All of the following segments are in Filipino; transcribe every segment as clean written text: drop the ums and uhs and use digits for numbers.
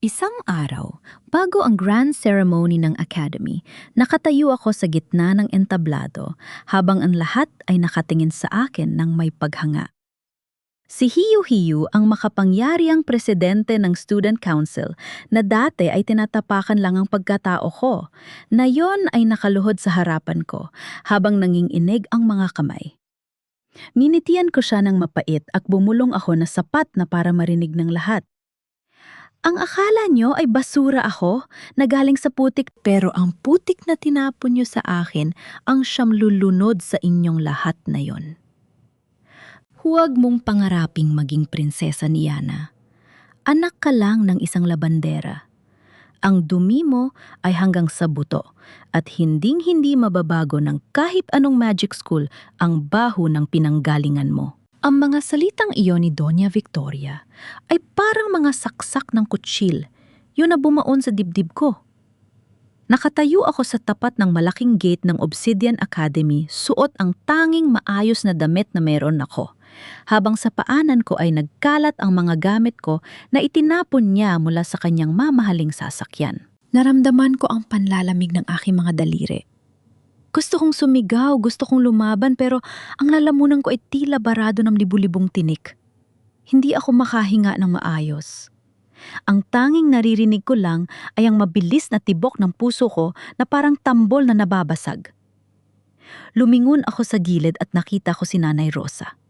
Isang araw, bago ang grand ceremony ng academy, nakatayo ako sa gitna ng entablado habang ang lahat ay nakatingin sa akin ng may paghanga. Si Hiyu-Hiyu ang makapangyariang presidente ng student council na dati ay tinatapakan lang ang pagkatao ko, na yon ay nakaluhod sa harapan ko habang nanginginig ang mga kamay. Nginitian ko siya ng mapait at bumulong ako na sapat na para marinig ng lahat. Ang akala nyo ay basura ako na galing sa putik, pero ang putik na tinapon nyo sa akin ang siyang lulunod sa inyong lahat na yon. Huwag mong pangaraping maging prinsesa ni Yana. Anak ka lang ng isang labandera. Ang dumi mo ay hanggang sa buto at hinding-hindi mababago ng kahit anong magic school ang baho ng pinanggalingan mo. Ang mga salitang iyon ni Doña Victoria ay parang mga saksak ng kutsil, yun na bumaon sa dibdib ko. Nakatayo ako sa tapat ng malaking gate ng Obsidian Academy, suot ang tanging maayos na damit na meron ako, habang sa paanan ko ay nagkalat ang mga gamit ko na itinapon niya mula sa kanyang mamahaling sasakyan. Naramdaman ko ang panlalamig ng aking mga daliri. Gusto kong sumigaw, gusto kong lumaban, pero ang lalamunan ko ay tila barado ng libu-libong tinik. Hindi ako makahinga ng maayos. Ang tanging naririnig ko lang ay ang mabilis na tibok ng puso ko na parang tambol na nababasag. Lumingon ako sa gilid at nakita ko si Nanay Rosa.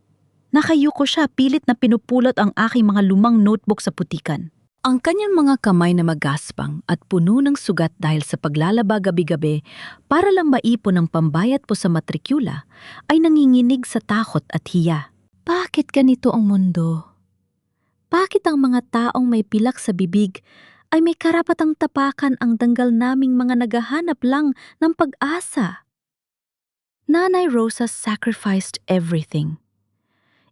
Nakayuko siya, pilit na pinupulot ang aking mga lumang notebook sa putikan. Ang kanyang mga kamay na magaspang at puno ng sugat dahil sa paglalaba gabi-gabi para lang maipon ang pambayad po sa matrikula ay nanginginig sa takot at hiya. Bakit ganito ang mundo? Bakit ang mga taong may pilak sa bibig ay may karapatang tapakan ang danggal naming mga naghahanap lang ng pag-asa? Nanay Rosa sacrificed everything.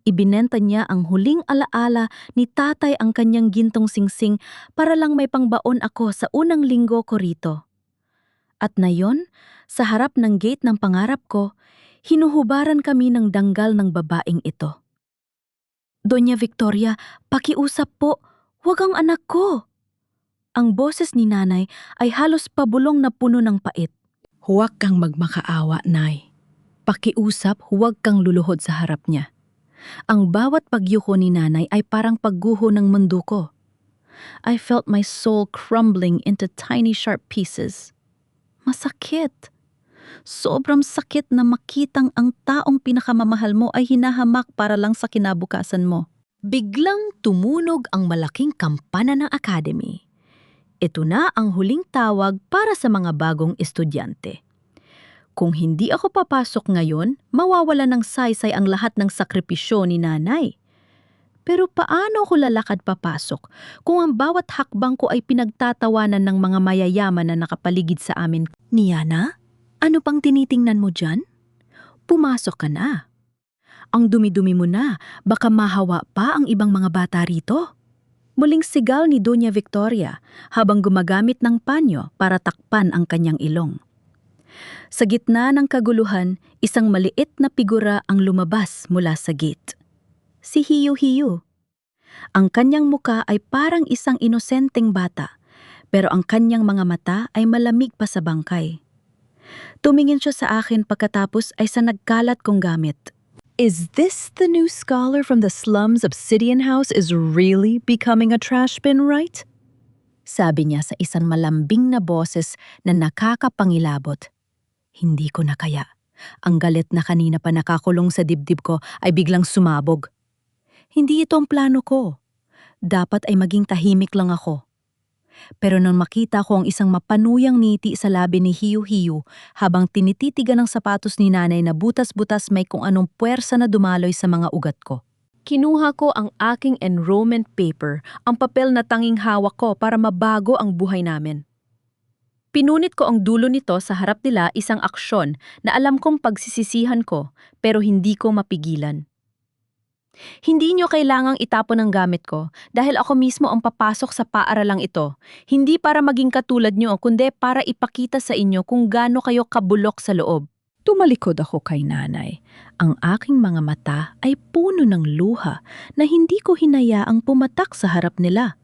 Ibinenta niya ang huling alaala ni tatay ang kanyang gintong singsing para lang may pangbaon ako sa unang linggo ko rito. At nayon, sa harap ng gate ng pangarap ko, hinuhubaran kami ng danggal ng babaeng ito. Doña Victoria, pakiusap po, huwag ang anak ko. Ang boses ni nanay ay halos pabulong na puno ng pait. Huwag kang magmakaawa, Nay. Pakiusap, huwag kang luluhod sa harap niya. Ang bawat pagyuko ni nanay ay parang pagguho ng mundo ko. I felt my soul crumbling into tiny sharp pieces. Masakit. Sobrang sakit na makitang ang taong pinakamamahal mo ay hinahamak para lang sa kinabukasan mo. Biglang tumunog ang malaking kampana ng academy. Ito na ang huling tawag para sa mga bagong estudyante. Kung hindi ako papasok ngayon, mawawala ng saysay ang lahat ng sakripisyo ni nanay. Pero paano ako lalakad papasok kung ang bawat hakbang ko ay pinagtatawanan ng mga mayayaman na nakapaligid sa amin? Niana, ano pang tinitingnan mo dyan? Pumasok ka na. Ang dumi-dumi mo na, baka mahawa pa ang ibang mga bata rito. Muling sigal ni Doña Victoria habang gumagamit ng panyo para takpan ang kanyang ilong. Sa gitna ng kaguluhan, isang maliit na figura ang lumabas mula sa gate. Si Hiyu-Hiyu. Ang kanyang muka ay parang isang inosenteng bata, pero ang kanyang mga mata ay malamig pa sa bangkay. Tumingin siya sa akin pagkatapos ay sa nagkalat kong gamit. Is this the new scholar from the slums Obsidian House is really becoming a trash bin, right? Sabi niya sa isang malambing na boses na nakakapangilabot. Hindi ko na kaya. Ang galit na kanina pa nakakulong sa dibdib ko ay biglang sumabog. Hindi ito ang plano ko. Dapat ay maging tahimik lang ako. Pero nang makita ko ang isang mapanuyang ngiti sa labi ni Hiyu-Hiyu habang tinititigan ng sapatos ni nanay na butas-butas may kung anong puwersa na dumaloy sa mga ugat ko. Kinuha ko ang aking enrollment paper, ang papel na tanging hawak ko para mabago ang buhay namin. Pinunit ko ang dulo nito sa harap nila, isang aksyon na alam kong pagsisisihan ko pero hindi ko mapigilan. Hindi nyo kailangang itapon ang gamit ko dahil ako mismo ang papasok sa paaralang ito. Hindi para maging katulad nyo kundi para ipakita sa inyo kung gaano kayo kabulok sa loob. Tumalikod ako kay nanay. Ang aking mga mata ay puno ng luha na hindi ko hinayaang pumatak sa harap nila.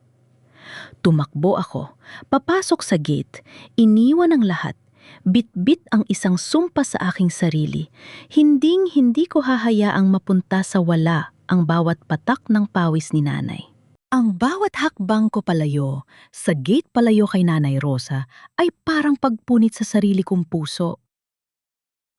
Tumakbo ako, papasok sa gate, iniwan ang lahat, bit-bit ang isang sumpa sa aking sarili. Hinding-hindi ko hahayaang mapunta sa wala ang bawat patak ng pawis ni nanay. Ang bawat hakbang ko palayo, sa gate palayo kay Nanay Rosa, ay parang pagpunit sa sarili kong puso.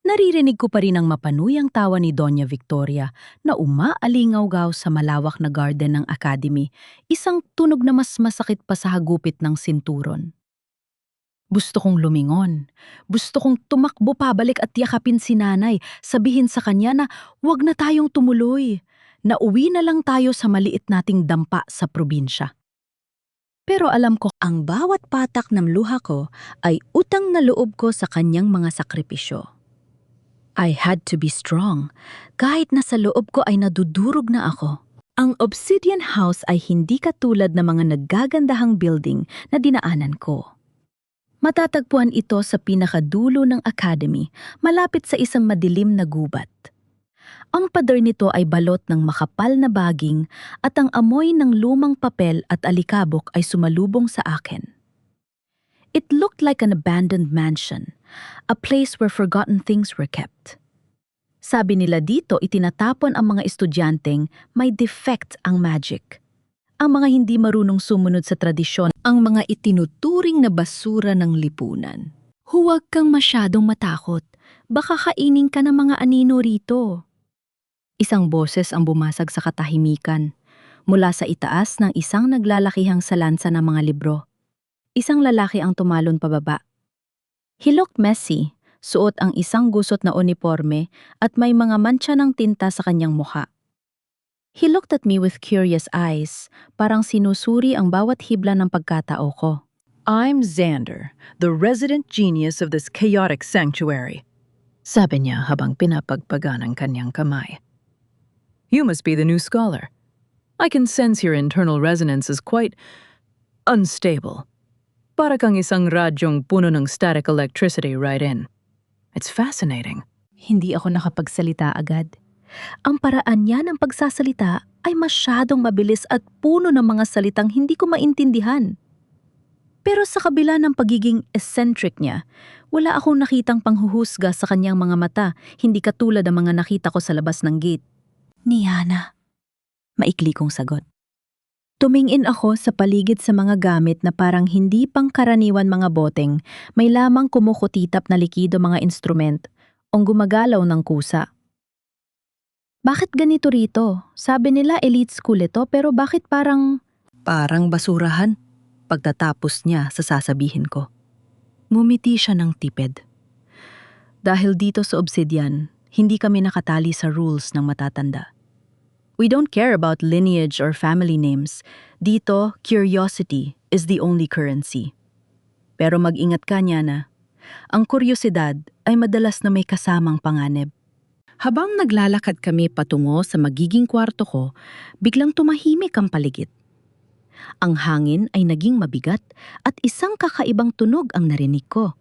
Naririnig ko pa rin ang mapanuyang tawa ni Doña Victoria na umaalingaw-gaw sa malawak na garden ng academy, isang tunog na mas masakit pa sa hagupit ng sinturon. Gusto kong lumingon. Gusto kong tumakbo pabalik at yakapin si nanay, sabihin sa kanya na huwag na tayong tumuloy. Nauwi na lang tayo sa maliit nating dampa sa probinsya. Pero alam ko ang bawat patak ng luha ko ay utang na loob ko sa kanyang mga sakripisyo. I had to be strong, kahit na sa loob ko ay nadudurog na ako. Ang Obsidian House ay hindi katulad ng mga naggagandahang building na dinaanan ko. Matatagpuan ito sa pinakadulo ng academy, malapit sa isang madilim na gubat. Ang pader nito ay balot ng makapal na baging at ang amoy ng lumang papel at alikabok ay sumalubong sa akin. It looked like an abandoned mansion, a place where forgotten things were kept. Sabi nila dito itinatapon ang mga estudyanteng may defect ang magic. Ang mga hindi marunong sumunod sa tradisyon, ang mga itinuturing na basura ng lipunan. Huwag kang masyadong matakot, baka kainin ka ng mga anino rito. Isang boses ang bumasag sa katahimikan, mula sa itaas ng isang naglalakihang salansa ng mga libro. Isang lalaki ang tumalon pababa. He looked messy, suot ang isang gusot na uniforme at may mga mantsa ng tinta sa kanyang mukha. He looked at me with curious eyes, parang sinusuri ang bawat hibla ng pagkatao ko. I'm Xander, the resident genius of this chaotic sanctuary, sabi niya habang pinapagpagan ang kanyang kamay. You must be the new scholar. I can sense your internal resonance is quite unstable. Para kang isang radyong puno ng static electricity right in. It's fascinating. Hindi ako nakapagsalita agad. Ang paraan niya ng pagsasalita ay masyadong mabilis at puno ng mga salitang hindi ko maintindihan. Pero sa kabila ng pagiging eccentric niya, wala akong nakitang panghuhusga sa kanyang mga mata, hindi katulad ng mga nakita ko sa labas ng gate. Niana, maikli kong sagot. Tumingin ako sa paligid sa mga gamit na parang hindi pangkaraniwan mga boteng, may lamang kumukutitap na likido mga instrument o gumagalaw ng kusa. Bakit ganito rito? Sabi nila elite school ito pero bakit parang basurahan? Pagtatapos niya sa sasabihin ko. Ngumiti siya ng tipid. Dahil dito sa Obsidian, hindi kami nakatali sa rules ng matatanda. We don't care about lineage or family names. Dito, curiosity is the only currency. Pero mag-ingat ka niya na, ang kuryosidad ay madalas na may kasamang panganib. Habang naglalakad kami patungo sa magiging kwarto ko, biglang tumahimik ang paligid. Ang hangin ay naging mabigat at isang kakaibang tunog ang narinig ko.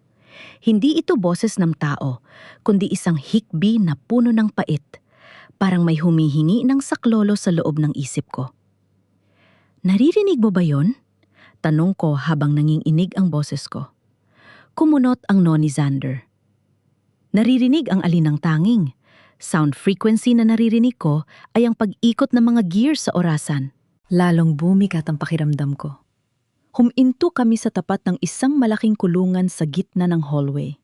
Hindi ito boses ng tao, kundi isang hikbi na puno ng pait. Parang may humihingi ng saklolo sa loob ng isip ko. Naririnig mo ba yon? Tanong ko habang nanginginig ang boses ko. Kumunot ang no ni Xander. Naririnig ang alinang tanging. Sound frequency na naririnig ko ay ang pag-ikot ng mga gears sa orasan. Lalong bumigat ang pakiramdam ko. Huminto kami sa tapat ng isang malaking kulungan sa gitna ng hallway.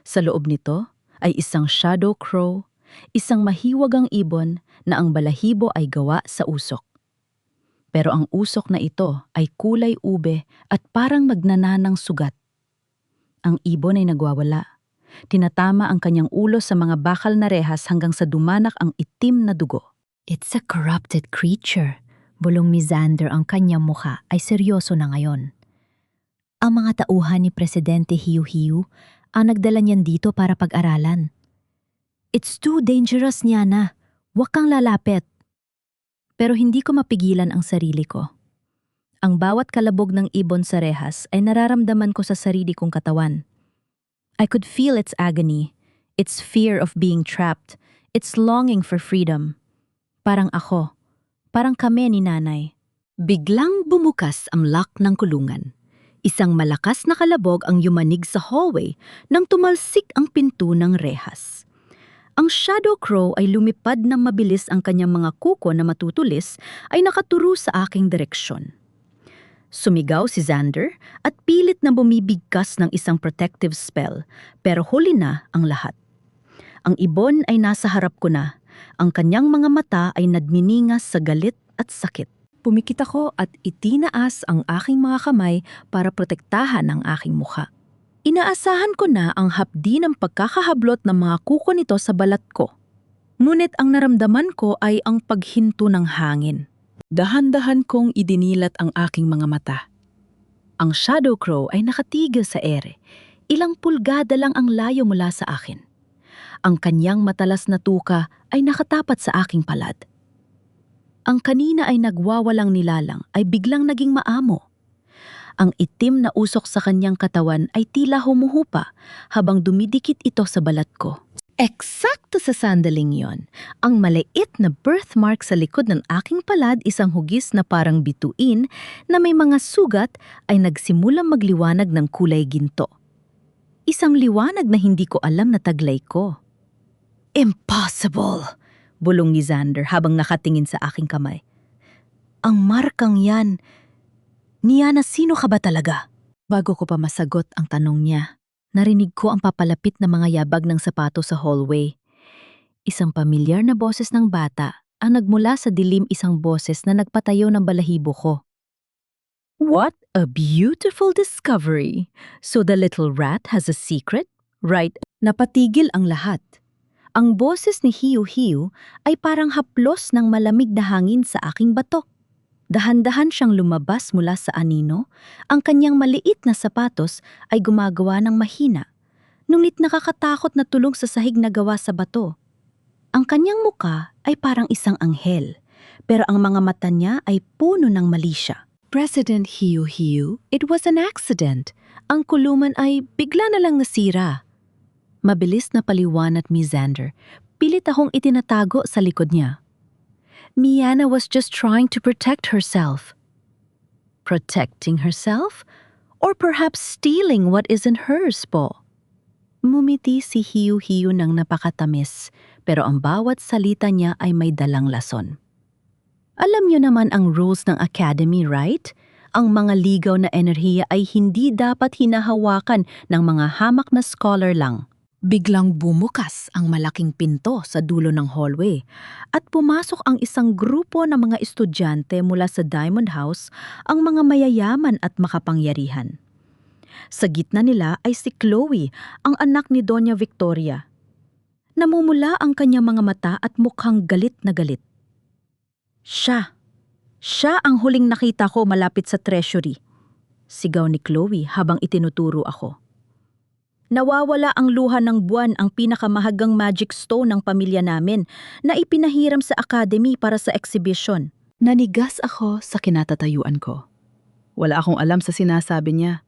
Sa loob nito ay isang shadow crow, isang mahiwagang ibon na ang balahibo ay gawa sa usok. Pero ang usok na ito ay kulay ube at parang magnananang sugat. Ang ibon ay nagwawala. Tinatama ang kanyang ulo sa mga bakal na rehas hanggang sa dumanak ang itim na dugo. It's a corrupted creature. Bulong ni Xander ang kanyang mukha ay seryoso na ngayon. Ang mga tauhan ni Presidente Hiyu-Hiyu ang nagdala niyan dito para pag-aralan. It's too dangerous, Niana. Huwag kang lalapit. Pero hindi ko mapigilan ang sarili ko. Ang bawat kalabog ng ibon sa rehas ay nararamdaman ko sa sarili kong katawan. I could feel its agony, its fear of being trapped, its longing for freedom. Parang ako, parang kami ni nanay. Biglang bumukas ang lock ng kulungan. Isang malakas na kalabog ang yumanig sa hallway nang tumalsik ang pinto ng rehas. Ang Shadow Crow ay lumipad ng mabilis, ang kanyang mga kuko na matutulis ay nakaturo sa aking direksyon. Sumigaw si Xander at pilit na bumibigkas ng isang protective spell, pero huli na ang lahat. Ang ibon ay nasa harap ko na. Ang kanyang mga mata ay nadminingas sa galit at sakit. Pumikit ako at itinaas ang aking mga kamay para protektahan ang aking mukha. Inaasahan ko na ang hapdi ng pagkakahablot ng mga kuko nito sa balat ko. Ngunit ang naramdaman ko ay ang paghinto ng hangin. Dahan-dahan kong idinilat ang aking mga mata. Ang Shadow Crow ay nakatigil sa ere. Ilang pulgada lang ang layo mula sa akin. Ang kanyang matalas na tuka ay nakatapat sa aking palad. Ang kanina ay nagwawalang nilalang ay biglang naging maamo. Ang itim na usok sa kanyang katawan ay tila humuhupa habang dumidikit ito sa balat ko. Eksakto sa sandaling yon, ang maliit na birthmark sa likod ng aking palad, isang hugis na parang bituin na may mga sugat, ay nagsimulang magliwanag ng kulay ginto. Isang liwanag na hindi ko alam na taglay ko. Impossible! Bulong ni Xander habang nakatingin sa aking kamay. Ang markang yan. Niana, sino ka ba talaga? Bago ko pa masagot ang tanong niya, narinig ko ang papalapit na mga yabag ng sapato sa hallway. Isang pamilyar na boses ng bata ang nagmula sa dilim, isang boses na nagpatayo ng balahibo ko. What a beautiful discovery! So the little rat has a secret, right? Napatigil ang lahat. Ang boses ni Hiu Hiu ay parang haplos ng malamig na hangin sa aking batok. Dahan-dahan siyang lumabas mula sa anino, ang kanyang maliit na sapatos ay gumagawa ng mahina, ngunit nakakatakot na tulong sa sahig na gawa sa bato. Ang kanyang muka ay parang isang anghel, pero ang mga mata niya ay puno ng malisya. President Hiu Hiu, it was an accident. Ang kulungan ay bigla na lang nasira. Mabilis na paliwanag ni Xander, pilit akong itinatago sa likod niya. Miana was just trying to protect herself. Protecting herself? Or perhaps stealing what isn't hers po? Mumiti si Hiu Hiu ng napakatamis, pero ang bawat salita niya ay may dalang lason. Alam niyo naman ang rules ng Academy, right? Ang mga ligaw na enerhiya ay hindi dapat hinahawakan ng mga hamak na scholar lang. Biglang bumukas ang malaking pinto sa dulo ng hallway at pumasok ang isang grupo ng mga estudyante mula sa Diamond House, ang mga mayayaman at makapangyarihan. Sa gitna nila ay si Chloe, ang anak ni Doña Victoria. Namumula ang kanyang mga mata at mukhang galit na galit. Siya ang huling nakita ko malapit sa treasury, sigaw ni Chloe habang itinuturo ako. Nawawala ang luha ng buwan, ang pinakamahagang magic stone ng pamilya namin na ipinahiram sa academy para sa exhibition. Nanigas ako sa kinatatayuan ko. Wala akong alam sa sinasabi niya.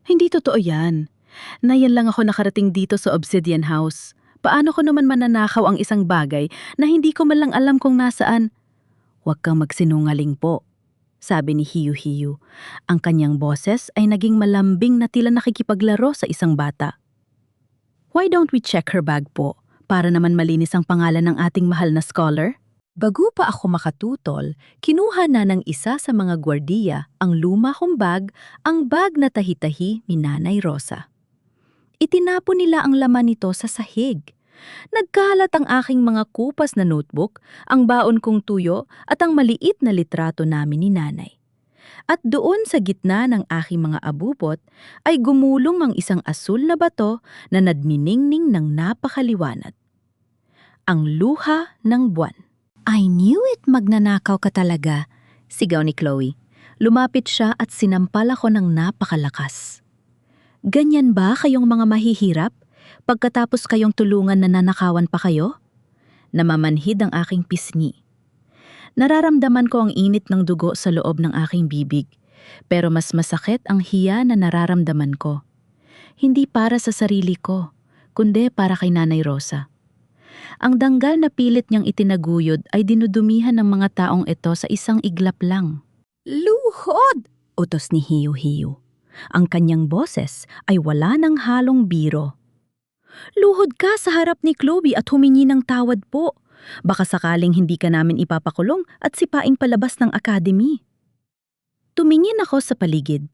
Hindi totoo yan. Nayan lang ako nakarating dito sa Obsidian House. Paano ko naman mananakaw ang isang bagay na hindi ko man lang alam kung nasaan? Huwag kang magsinungaling po, sabi ni Hiu Hiu. Ang kanyang boses ay naging malambing na tila nakikipaglaro sa isang bata. Why don't we check her bag po, para naman malinis ang pangalan ng ating mahal na scholar? Bago pa ako makatutol, kinuha na ng isa sa mga gwardiya ang luma kong bag, ang bag na tahi-tahi ni Nanay Rosa. Itinapon nila ang laman nito sa sahig. Nagkalat ang aking mga kupas na notebook, ang baon kong tuyo at ang maliit na litrato namin ni Nanay. At doon sa gitna ng aking mga abubot ay gumulong ang isang asul na bato na nadminingning ng napakaliwanag. Ang luha ng buwan. I knew it, magnanakaw ka talaga, sigaw ni Chloe. Lumapit siya at sinampal ako ng napakalakas. Ganyan ba kayong mga mahihirap? Pagkatapos kayong tulungan na nanakawan pa kayo? Namamanhid ang aking pisngi. Nararamdaman ko ang init ng dugo sa loob ng aking bibig, pero mas masakit ang hiya na nararamdaman ko. Hindi para sa sarili ko, kundi para kay Nanay Rosa. Ang danggal na pilit niyang itinaguyod ay dinudumihan ng mga taong ito sa isang iglap lang. Luhod! Utos ni Hiyu-Hiyu. Ang kanyang boses ay wala ng halong biro. Luhod ka sa harap ni Chloe at humingi ng tawad po. Baka sakaling hindi ka namin ipapakulong at sipaing palabas ng academy. Tumingin ako sa paligid.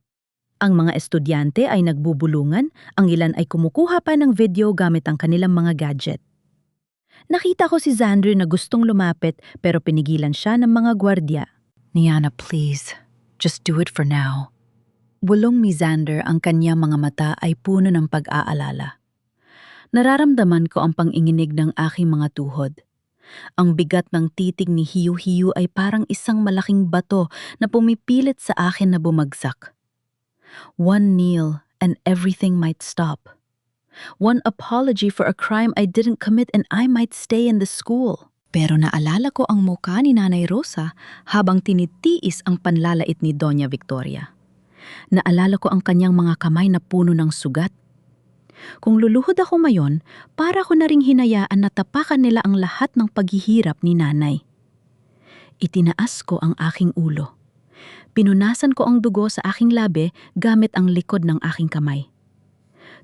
Ang mga estudyante ay nagbubulungan, ang ilan ay kumukuha pa ng video gamit ang kanilang mga gadget. Nakita ko si Xander na gustong lumapit pero pinigilan siya ng mga gwardya. Niana, please. Just do it for now. Bulong ni Xander, ang kanyang mga mata ay puno ng pag-aalala. Nararamdaman ko ang panginginig ng aking mga tuhod. Ang bigat ng titig ni Hiyu-Hiyu ay parang isang malaking bato na pumipilit sa akin na bumagsak. One kneel and everything might stop. One apology for a crime I didn't commit and I might stay in the school. Pero naalala ko ang mukha ni Nanay Rosa habang tinitiis ang panlalait ni Doña Victoria. Naalala ko ang kanyang mga kamay na puno ng sugat. Kung luluhod ako ngayon, para ko na ring hinayaan na tapakan nila ang lahat ng paghihirap ni Nanay. Itinaas ko ang aking ulo. Pinunasan ko ang dugo sa aking labi gamit ang likod ng aking kamay.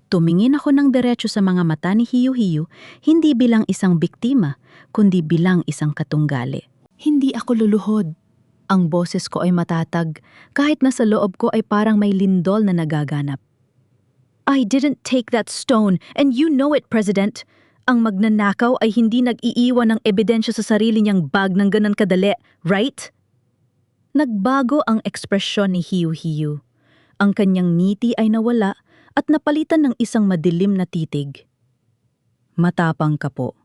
Tumingin ako ng diretso sa mga mata ni Hiyu-Hiyu, hindi bilang isang biktima, kundi bilang isang katunggali. Hindi ako luluhod. Ang boses ko ay matatag, kahit na sa loob ko ay parang may lindol na nagaganap. I didn't take that stone, and you know it, President. Ang magnanakaw ay hindi nag-iiwan ng ebidensya sa sarili niyang bag ng ganan kadali, right? Nagbago ang ekspresyon ni Hiyu-Hiyu. Ang kanyang ngiti ay nawala at napalitan ng isang madilim na titig. Matapang ka po,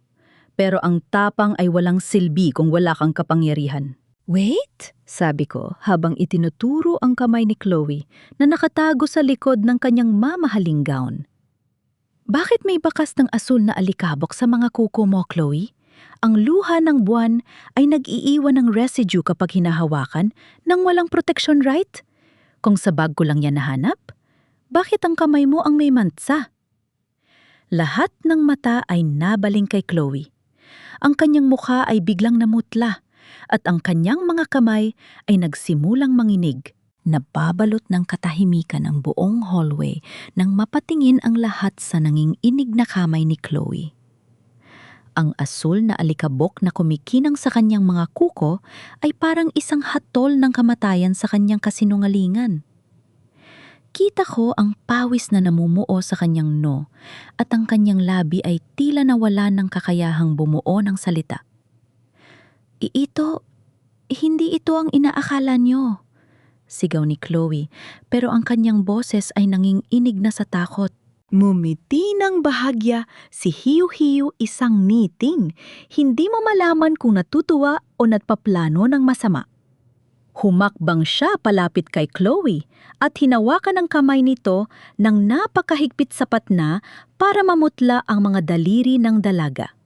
pero ang tapang ay walang silbi kung wala kang kapangyarihan. Wait, sabi ko habang itinuturo ang kamay ni Chloe na nakatago sa likod ng kanyang mamahaling gown. Bakit may bakas ng asul na alikabok sa mga kuko mo, Chloe? Ang luha ng buwan ay nag-iiwan ng residue kapag hinahawakan nang walang protection, right? Kung sa bag ko lang yan nahanap, bakit ang kamay mo ang may mantsa? Lahat ng mata ay nabaling kay Chloe. Ang kanyang mukha ay biglang namutla at ang kanyang mga kamay ay nagsimulang manginig. Nababalot ng katahimikan ang buong hallway nang mapatingin ang lahat sa nanginginig na kamay ni Chloe. Ang asul na alikabok na kumikinang sa kanyang mga kuko ay parang isang hatol ng kamatayan sa kanyang kasinungalingan. Kita ko ang pawis na namumuo sa kanyang no at ang kanyang labi ay tila nawala ng kakayahang bumuo ng salita. Hindi ito ang inaakala niyo, sigaw ni Chloe, pero ang kanyang boses ay nanginginig na sa takot. Mumiti ng bahagya si Hiyu-Hiyu, isang niting. Hindi mo malaman kung natutuwa o nagpaplano ng masama. Humakbang siya palapit kay Chloe at hinawakan ang kamay nito ng napakahigpit sapat na para mamutla ang mga daliri ng dalaga.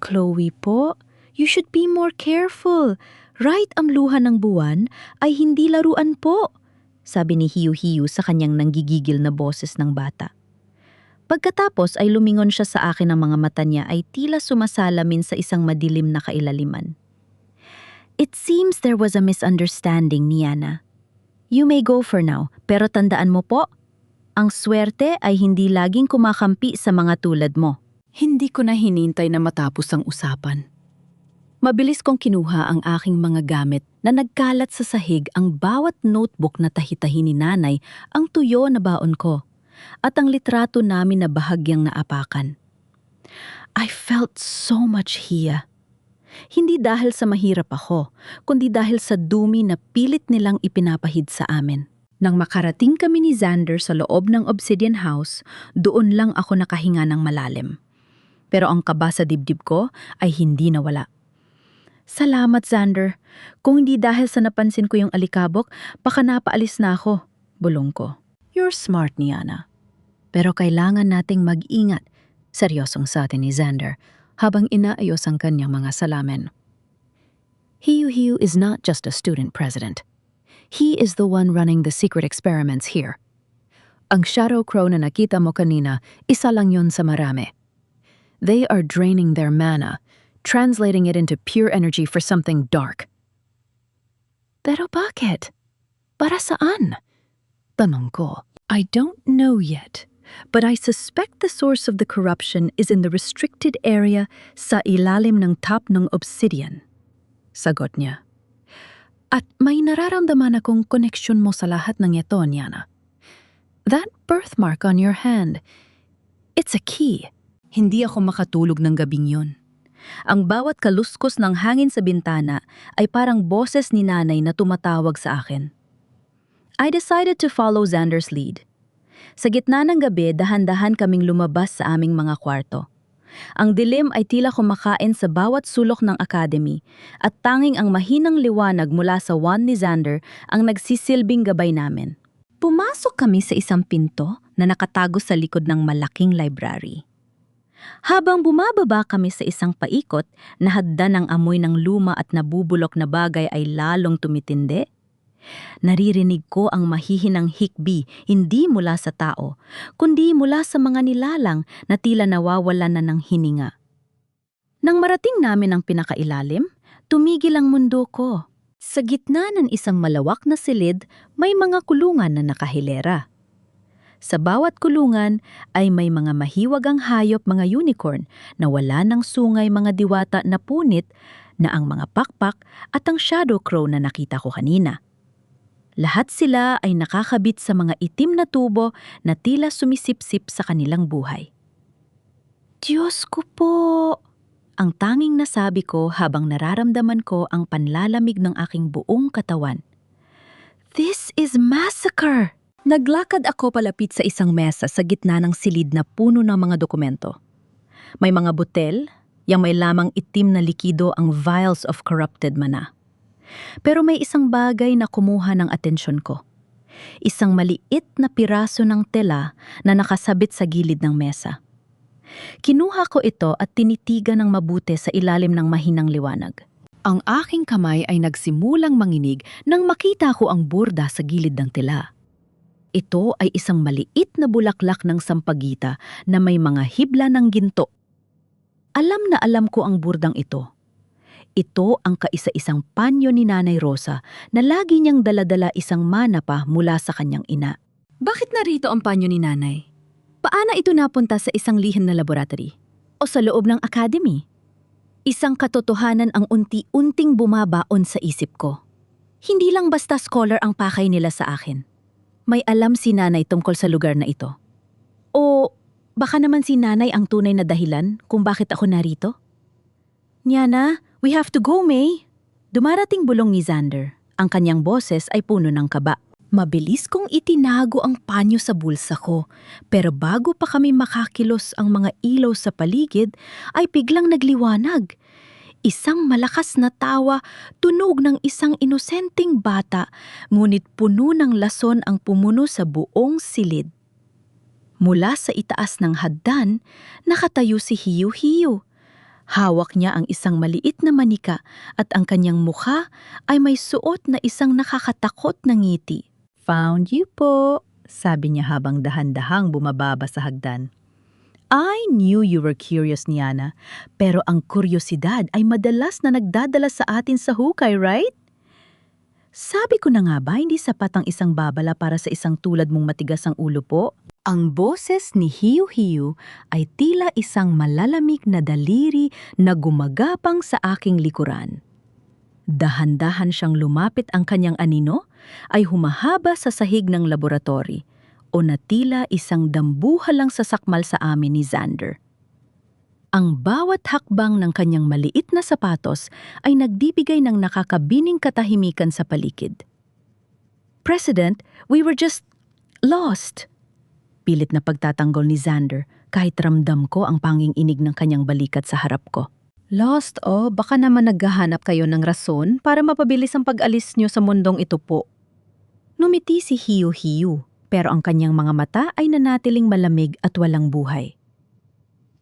Chloe po, you should be more careful. Right, ang luha ng buwan ay hindi laruan po, sabi ni Hiyu-Hiyu sa kanyang nanggigigil na boses ng bata. Pagkatapos ay lumingon siya sa akin, ang mga mata niya ay tila sumasalamin sa isang madilim na kailaliman. It seems there was a misunderstanding, Niana. You may go for now, pero tandaan mo po, ang swerte ay hindi laging kumakampi sa mga tulad mo. Hindi ko na hinintay na matapos ang usapan. Mabilis kong kinuha ang aking mga gamit na nagkalat sa sahig, ang bawat notebook na tahi-tahi ni Nanay, ang tuyo na baon ko, at ang litrato namin na bahagyang naapakan. I felt so much hiya. Hindi dahil sa mahirap ako, kundi dahil sa dumi na pilit nilang ipinapahid sa amin. Nang makarating kami ni Xander sa loob ng Obsidian House, doon lang ako nakahinga ng malalim. Pero ang kaba sa dibdib ko ay hindi nawala. Salamat, Xander. Kung hindi dahil sa napansin ko yung alikabok, baka napaalis na ako, bulong ko. You're smart, Niana. Pero kailangan nating mag-ingat, seryosong sabi ni Xander habang inaayos ang kanyang mga salamin. Hiyu-Hiyu is not just a student president. He is the one running the secret experiments here. Ang Shadow Crow na nakita mo kanina, isa lang yun sa marami. They are draining their mana, translating it into pure energy for something dark. Pero bakit? Para saan? Tanong ko. I don't know yet, but I suspect the source of the corruption is in the restricted area sa ilalim ng top ng obsidian. Sagot niya. At may nararamdaman akong koneksyon mo sa lahat ng ito, Niana. That birthmark on your hand, it's a key. Hindi ako makatulog ng gabing yun. Ang bawat kaluskos ng hangin sa bintana ay parang boses ni nanay na tumatawag sa akin. I decided to follow Xander's lead. Sa gitna ng gabi, dahan-dahan kaming lumabas sa aming mga kwarto. Ang dilim ay tila kumakain sa bawat sulok ng academy at tanging ang mahinang liwanag mula sa wand ni Xander ang nagsisilbing gabay namin. Pumasok kami sa isang pinto na nakatago sa likod ng malaking library. Habang bumababa kami sa isang paikot na haddan ng amoy ng luma at nabubulok na bagay ay lalong tumitindi, naririnig ko ang mahihinang hikbi hindi mula sa tao, kundi mula sa mga nilalang na tila nawawalan na ng hininga. Nang marating namin ang pinakailalim, tumigil ang mundo ko. Sa gitna ng isang malawak na silid, may mga kulungan na nakahilera. Sa bawat kulungan ay may mga mahiwagang hayop, mga unicorn na wala ng sungay, mga diwata na punit na ang mga pakpak at ang shadow crow na nakita ko kanina. Lahat sila ay nakakabit sa mga itim na tubo na tila sumisipsip sa kanilang buhay. Diyos ko po! Ang tanging nasabi ko habang nararamdaman ko ang panlalamig ng aking buong katawan. This is massacre! Naglakad ako palapit sa isang mesa sa gitna ng silid na puno ng mga dokumento. May mga butel, yang may lamang itim na likido ang vials of corrupted mana. Pero may isang bagay na kumuha ng atensyon ko. Isang maliit na piraso ng tela na nakasabit sa gilid ng mesa. Kinuha ko ito at tinitigan ng mabuti sa ilalim ng mahinang liwanag. Ang aking kamay ay nagsimulang manginig nang makita ko ang burda sa gilid ng tela. Ito ay isang maliit na bulaklak ng sampagita na may mga hibla ng ginto. Alam na alam ko ang burdang ito. Ito ang kaisa-isang panyo ni Nanay Rosa na lagi niyang daladala isang mana pa mula sa kanyang ina. Bakit narito ang panyo ni Nanay? Paano ito napunta sa isang lihim na laboratory? O sa loob ng academy? Isang katotohanan ang unti-unting bumabaon sa isip ko. Hindi lang basta scholar ang pakay nila sa akin. May alam si Nanay tungkol sa lugar na ito. O baka naman si Nanay ang tunay na dahilan kung bakit ako narito? Niana, we have to go, May. Dumarating bulong ni Xander. Ang kanyang boses ay puno ng kaba. Mabilis kong itinago ang panyo sa bulsa ko, pero bago pa kami makakilos ang mga ilaw sa paligid, ay biglang nagliwanag. Isang malakas na tawa, tunog ng isang inosenteng bata, ngunit puno ng lason ang pumuno sa buong silid. Mula sa itaas ng hagdan, nakatayo si Hiyu-Hiyu. Hawak niya ang isang maliit na manika at ang kanyang mukha ay may suot na isang nakakatakot na ngiti. Found you po, sabi niya habang dahan-dahang bumababa sa hagdan. I knew you were curious, Niana, pero ang kuryosidad ay madalas na nagdadala sa atin sa hukay, right? Sabi ko na nga ba hindi sapat ang isang babala para sa isang tulad mong matigas ang ulo po? Ang boses ni Hiyu-Hiyu ay tila isang malalamig na daliri na gumagapang sa aking likuran. Dahan-dahan siyang lumapit, ang kanyang anino ay humahaba sa sahig ng laboratory o na tila isang dambuhalang sasakmal sa amin ni Xander. Ang bawat hakbang ng kanyang maliit na sapatos ay nagbibigay ng nakakabining katahimikan sa paligid. President, we were just lost. Pilit na pagtatanggol ni Xander kahit ramdam ko ang panging inig ng kanyang balikat sa harap ko. Lost o baka naman naghahanap kayo ng rason para mapabilis ang pag-alis nyo sa mundong ito po. Numiti si Hiyu-Hiyu pero ang kanyang mga mata ay nanatiling malamig at walang buhay.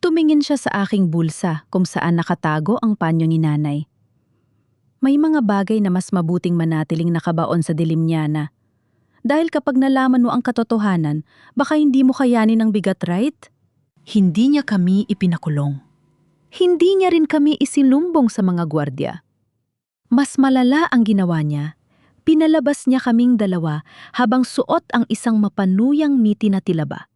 Tumingin siya sa aking bulsa kung saan nakatago ang panyo ni Nanay. May mga bagay na mas mabuting manatiling nakabaon sa dilim niya na. Dahil kapag nalaman mo ang katotohanan, baka hindi mo kayanin ang bigat, right? Hindi niya kami ipinakulong. Hindi niya rin kami isinumbong sa mga gwardya. Mas malala ang ginawa niya, Pinalabas niya kaming dalawa habang suot ang isang mapanuyang miti na tilaba.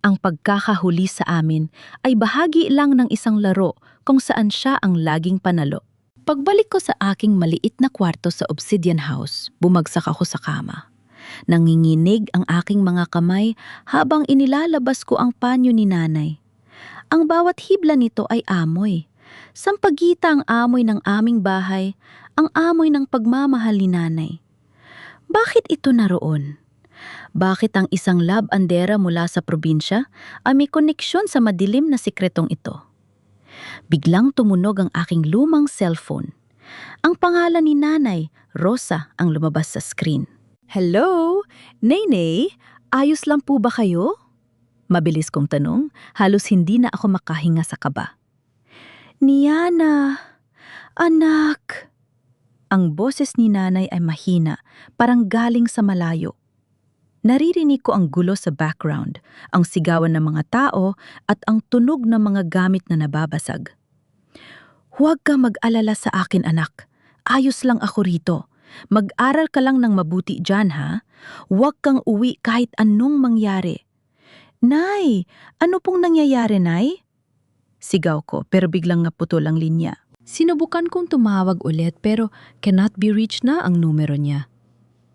Ang pagkakahuli sa amin ay bahagi lang ng isang laro kung saan siya ang laging panalo. Pagbalik ko sa aking maliit na kwarto sa Obsidian House, bumagsak ako sa kama. Nanginginig ang aking mga kamay habang inilalabas ko ang panyo ni nanay. Ang bawat hibla nito ay amoy. Sampagita ang amoy ng aming bahay, ang amoy ng pagmamahal ni nanay. Bakit ito naroon? Bakit ang isang lab-andera mula sa probinsya ay may koneksyon sa madilim na sikretong ito? Biglang tumunog ang aking lumang cellphone. Ang pangalan ni nanay, Rosa, ang lumabas sa screen. Hello? Nene, ayos lang po ba kayo? Mabilis kong tanong, halos hindi na ako makahinga sa kaba. Niana, anak. Ang boses ni nanay ay mahina, parang galing sa malayo. Naririnig ko ang gulo sa background, ang sigawan ng mga tao at ang tunog ng mga gamit na nababasag. Huwag ka mag-alala sa akin, anak. Ayos lang ako rito. Mag-aral ka lang ng mabuti dyan, ha? Huwag kang uwi kahit anong mangyari. Nay, ano pong nangyayari, Nay? Sigaw ko pero biglang naputol ang linya. Sinubukan kong tumawag ulit pero cannot be reached na ang numero niya.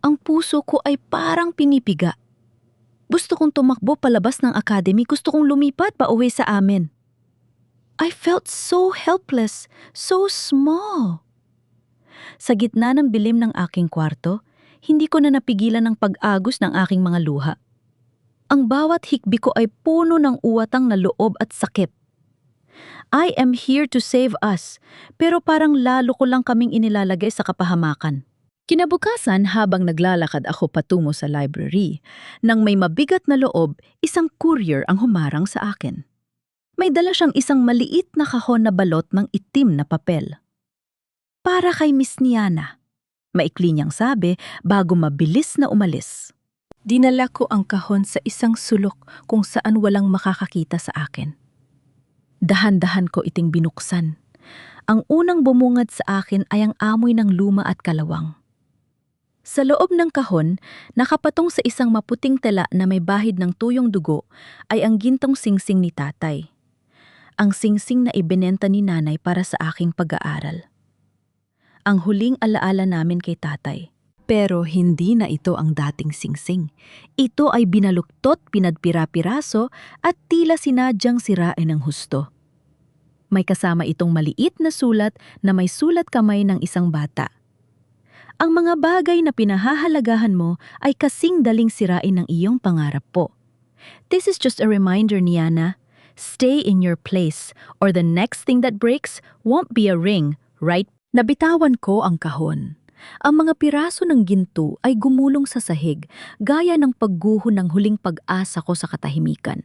Ang puso ko ay parang pinipiga. Gusto kong tumakbo palabas ng academy, gusto kong lumipat pa uwi sa amin. I felt so helpless, so small. Sa gitna ng bilim ng aking kwarto, hindi ko na napigilan ang pag-agos ng aking mga luha. Ang bawat hikbi ko ay puno ng uwatang na loob at sakit. I am here to save us, pero parang lalo ko lang kaming inilalagay sa kapahamakan. Kinabukasan habang naglalakad ako patungo sa library, nang may mabigat na loob, isang courier ang humarang sa akin. May dala siyang isang maliit na kahon na balot ng itim na papel. Para kay Miss Niana, maikli niyang sabi bago mabilis na umalis. Dinala ko ang kahon sa isang sulok kung saan walang makakakita sa akin. Dahan-dahan ko iting binuksan. Ang unang bumungad sa akin ay ang amoy ng luma at kalawang. Sa loob ng kahon, nakapatong sa isang maputing tela na may bahid ng tuyong dugo ay ang gintong singsing ni tatay. Ang singsing na ibinenta ni nanay para sa aking pag-aaral. Ang huling alaala namin kay tatay. Pero hindi na ito ang dating singsing. Ito ay binaluktot, pinadpira-piraso at tila sinadyang sirain ng husto. May kasama itong maliit na sulat na may sulat kamay ng isang bata. Ang mga bagay na pinahahalagahan mo ay kasing daling sirain ng iyong pangarap po. This is just a reminder, Niana. Stay in your place or the next thing that breaks won't be a ring, right? Nabitawan ko ang kahon. Ang mga piraso ng ginto ay gumulong sa sahig gaya ng pagguho ng huling pag-asa ko sa katahimikan.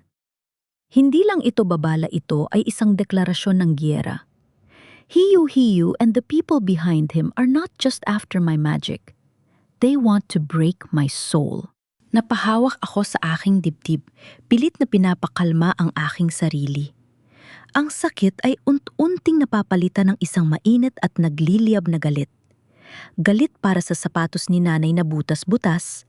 Hindi lang ito babala, ito ay isang deklarasyon ng giyera. Hiyu-Hiyu and the people behind him are not just after my magic. They want to break my soul. Napahawak ako sa aking dibdib, pilit na pinapakalma ang aking sarili. Ang sakit ay unting napapalitan ng isang mainit at nagliliyab na galit. Galit para sa sapatos ni nanay na butas-butas,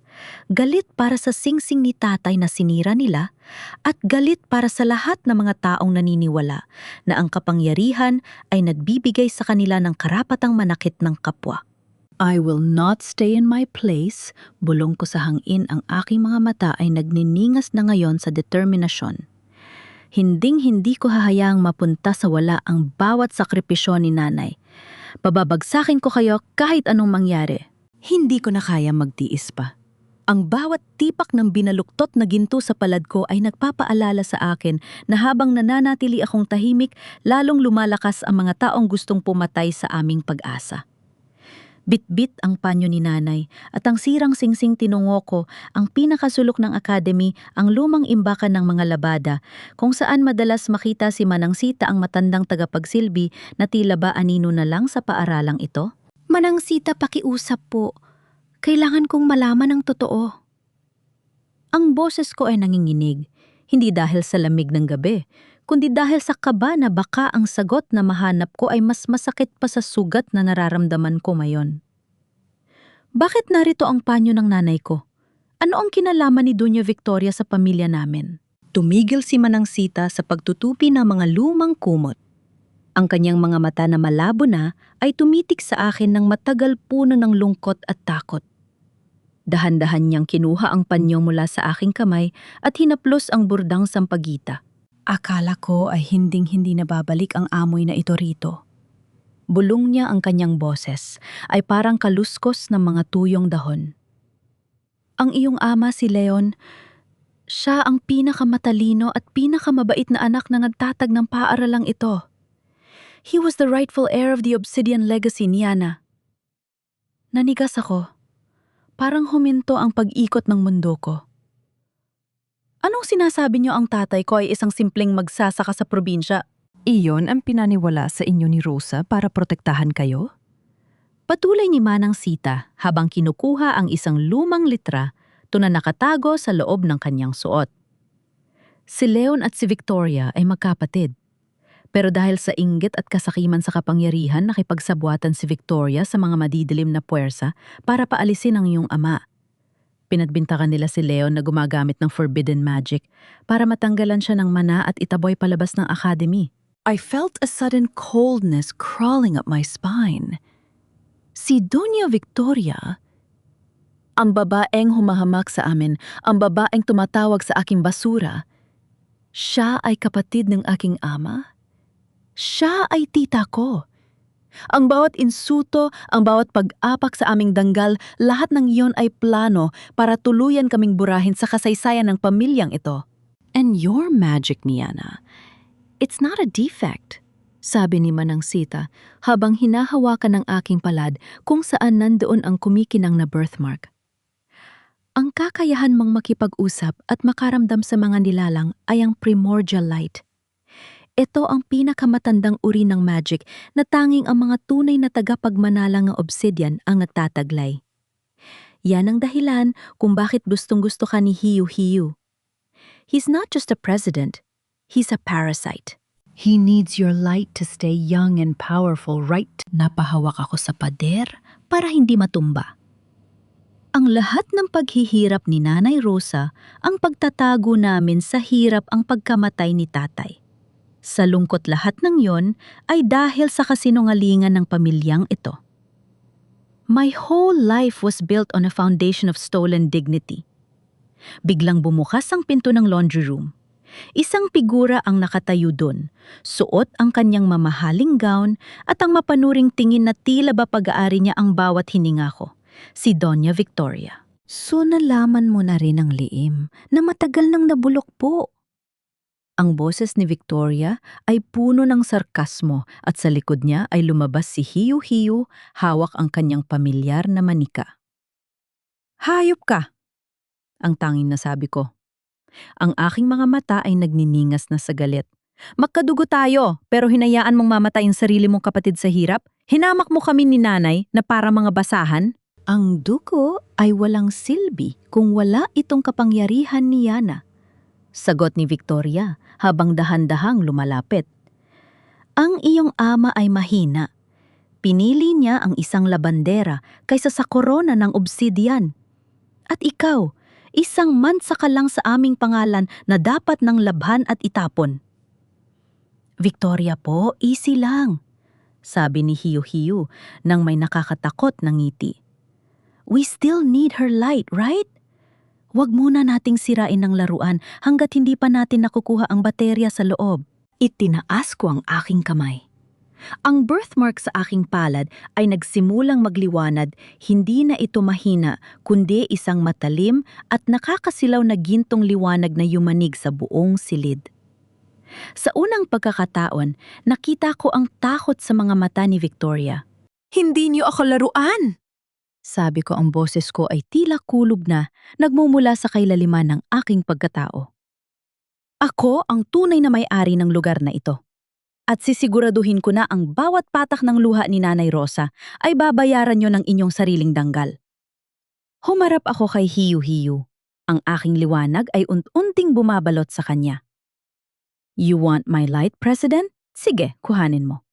galit para sa singsing ni tatay na sinira nila, at galit para sa lahat ng mga taong naniniwala na ang kapangyarihan ay nagbibigay sa kanila ng karapatang manakit ng kapwa. I will not stay in my place, bulong ko sa hangin, ang aking mga mata ay nagniningas na ngayon sa determinasyon. Hinding-hindi ko hahayaang mapunta sa wala ang bawat sakripisyo ni nanay. Bababagsakin ko kayo kahit anong mangyari. Hindi ko na kaya magtiis pa. Ang bawat tipak ng binaluktot na ginto sa palad ko ay nagpapaalala sa akin na habang nananatili akong tahimik, lalong lumalakas ang mga taong gustong pumatay sa aming pag-asa. Bit-bit ang panyo ni nanay at ang sirang singsing tinungo ko ang pinakasulok ng academy, ang lumang imbakan ng mga labada, kung saan madalas makita si Manang Sita, ang matandang tagapagsilbi na tila ba anino na lang sa paaralang ito. Manang Sita, pakiusap po. Kailangan kong malaman ang totoo. Ang boses ko ay nanginginig, hindi dahil sa lamig ng gabi, kundi dahil sa kaba na baka ang sagot na mahanap ko ay mas masakit pa sa sugat na nararamdaman ko ngayon. Bakit narito ang panyo ng nanay ko? Ano ang kinalaman ni Doña Victoria sa pamilya namin? Tumigil si Manang Sita sa pagtutupi ng mga lumang kumot. Ang kanyang mga mata na malabo na ay tumitik sa akin ng matagal puno ng lungkot at takot. Dahan-dahan niyang kinuha ang panyo mula sa aking kamay at hinaplos ang burdang sampagita. Akala ko ay hinding-hindi nababalik ang amoy na ito rito. Bulong niya ang kanyang boses ay parang kaluskos ng mga tuyong dahon. Ang iyong ama si Leon, siya ang pinakamatalino at pinakamabait na anak na nagtatag ng paaralang ito. He was the rightful heir of the Obsidian legacy ni Yana. Nanigas ako. Parang huminto ang pag-ikot ng mundo ko. Anong sinasabi niyo ang tatay ko ay isang simpleng magsasaka sa probinsya? Iyon ang pinaniwala sa inyo ni Rosa para protektahan kayo? Patuloy ni Manang Sita habang kinukuha ang isang lumang litra na nakatago sa loob ng kanyang suot. Si Leon at si Victoria ay magkapatid. Pero dahil sa inggit at kasakiman sa kapangyarihan, nakipagsabwatan si Victoria sa mga madidilim na puwersa para paalisin ang iyong ama. Pinadbintakan nila si Leon na gumagamit ng forbidden magic para matanggalan siya ng mana at itaboy palabas ng academy. I felt a sudden coldness crawling up my spine. Si Doña Victoria, ang babaeng humahamak sa amin, ang babaeng tumatawag sa aking basura, siya ay kapatid ng aking ama? Siya ay tita ko. Ang bawat insulto, ang bawat pag-apak sa aming danggal, lahat ng iyon ay plano para tuluyan kaming burahin sa kasaysayan ng pamilyang ito. And your magic, Niana, it's not a defect, sabi ni Manang Sita habang hinahawakan ng aking palad kung saan nandoon ang kumikinang na birthmark. Ang kakayahan mong makipag-usap at makaramdam sa mga nilalang ay ang primordial light. Ito ang pinakamatandang uri ng magic na tanging ang mga tunay na tagapagmanalang ng obsidian ang nagtataglay. Yan ang dahilan kung bakit gustong-gusto ka ni Hiyu-Hiyu. He's not just a president, he's a parasite. He needs your light to stay young and powerful, right? Napahawak ako sa pader para hindi matumba. Ang lahat ng paghihirap ni Nanay Rosa, ang pagtatago namin sa hirap ang pagkamatay ni tatay. Sa lungkot lahat ng yon ay dahil sa kasinungalingan ng pamilyang ito. My whole life was built on a foundation of stolen dignity. Biglang bumukas ang pinto ng laundry room. Isang figura ang nakatayo doon, suot ang kanyang mamahaling gown at ang mapanuring tingin na tila ba pag-aari niya ang bawat hininga ko. Si Doña Victoria. So nalaman mo na rin ang liim na matagal nang nabulok po. Ang boses ni Victoria ay puno ng sarkasmo at sa likod niya ay lumabas si Hiyu-Hiyu hawak ang kanyang pamilyar na manika. Hayop ka! Ang tanging nasabi ko. Ang aking mga mata ay nagniningas na sa galit. Magkadugo tayo pero hinayaan mong mamatay ang sarili mong kapatid sa hirap? Hinamak mo kami ni nanay na para mga basahan? Ang dugo ay walang silbi kung wala itong kapangyarihan ni Yana. Sagot ni Victoria habang dahan-dahang lumalapit. Ang iyong ama ay mahina. Pinili niya ang isang labandera kaysa sa korona ng obsidian. At ikaw, isang mansa ka lang sa aming pangalan na dapat nang labhan at itapon. Victoria po, easy lang, sabi ni Hiyu-Hiyu nang may nakakatakot na ngiti. We still need her light, right? Huwag muna nating sirain ng laruan hanggat hindi pa natin nakukuha ang baterya sa loob. Itinaas ko ang aking kamay. Ang birthmark sa aking palad ay nagsimulang magliwanad, hindi na ito mahina kundi isang matalim at nakakasilaw na gintong liwanag na yumanig sa buong silid. Sa unang pagkakataon, nakita ko ang takot sa mga mata ni Victoria. Hindi niyo ako laruan! Sabi ko ang boses ko ay tila kulog na nagmumula sa kailaliman ng aking pagkatao. Ako ang tunay na may-ari ng lugar na ito. At sisiguraduhin ko na ang bawat patak ng luha ni Nanay Rosa ay babayaran nyo ng inyong sariling danggal. Humarap ako kay Hiyu-Hiyu. Ang aking liwanag ay unting bumabalot sa kanya. You want my light, President? Sige, kuhanin mo.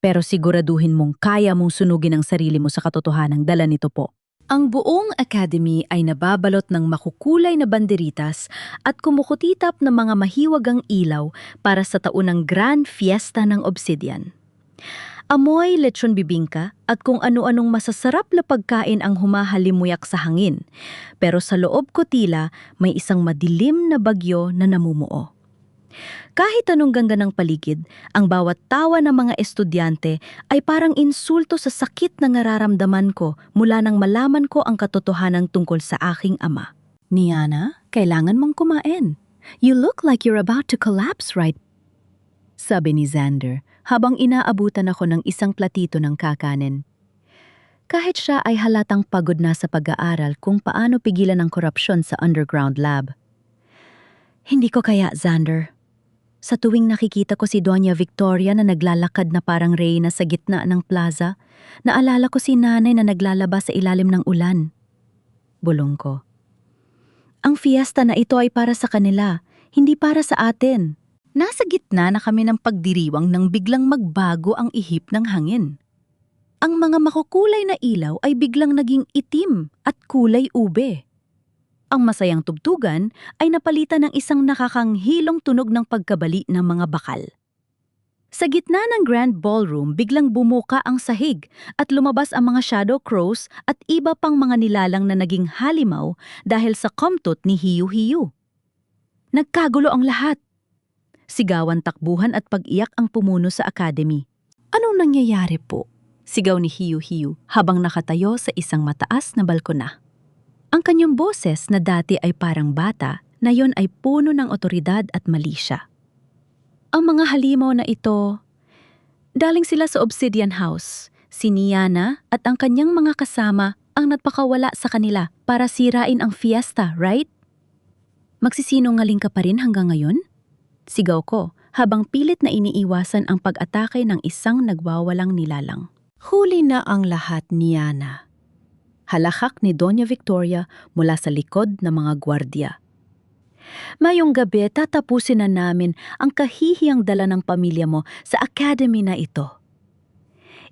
Pero siguraduhin mong kaya mong sunugin ang sarili mo sa katotohanang dala nito po. Ang buong academy ay nababalot ng makukulay na banderitas at kumukutitap ng mga mahiwagang ilaw para sa taunang Grand Fiesta ng Obsidian. Amoy, lechon bibingka at kung ano-anong masasarap na pagkain ang humahalimuyak sa hangin. Pero sa loob ko tila may isang madilim na bagyo na namumuo. Kahit anong ganda ng paligid, ang bawat tawa ng mga estudyante ay parang insulto sa sakit na nararamdaman ko mula nang malaman ko ang katotohanan tungkol sa aking ama. Niana, kailangan mong kumain. You look like you're about to collapse right. Sabi ni Xander habang inaabutan ako ng isang platito ng kakanin. Kahit siya ay halatang pagod na sa pag-aaral kung paano pigilan ang korupsyon sa underground lab. Hindi ko kaya, Xander. Sa tuwing nakikita ko si Doña Victoria na naglalakad na parang reyna sa gitna ng plaza, naalala ko si nanay na naglalaba sa ilalim ng ulan. Bulong ko. Ang fiesta na ito ay para sa kanila, hindi para sa atin. Nasa gitna na kami ng pagdiriwang nang biglang magbago ang ihip ng hangin. Ang mga makukulay na ilaw ay biglang naging itim at kulay ube. Ang masayang tugtugan ay napalitan ng isang nakakanghilong tunog ng pagkabali ng mga bakal. Sa gitna ng Grand Ballroom, biglang bumuka ang sahig at lumabas ang mga shadow crows at iba pang mga nilalang na naging halimaw dahil sa komtot ni Hiyu-Hiyu. Nagkagulo ang lahat. Sigawan, takbuhan at pag-iyak ang pumuno sa academy. Anong nangyayari po? Sigaw ni Hiyu-Hiyu habang nakatayo sa isang mataas na balkona. Ang kanyang boses na dati ay parang bata, na yon ay puno ng otoridad at malisya. Ang mga halimaw na ito, daling sila sa Obsidian House, si Niana at ang kanyang mga kasama ang nagpakawala sa kanila para sirain ang fiesta, right? Magsisinungaling ka pa rin hanggang ngayon? Sigaw ko habang pilit na iniiwasan ang pag-atake ng isang nagwawalang nilalang. Huli na ang lahat, Niana. Halakak ni Doña Victoria mula sa likod ng mga gwardya. Mayong gabi, tatapusin na namin ang kahihiyang dala ng pamilya mo sa academy na ito.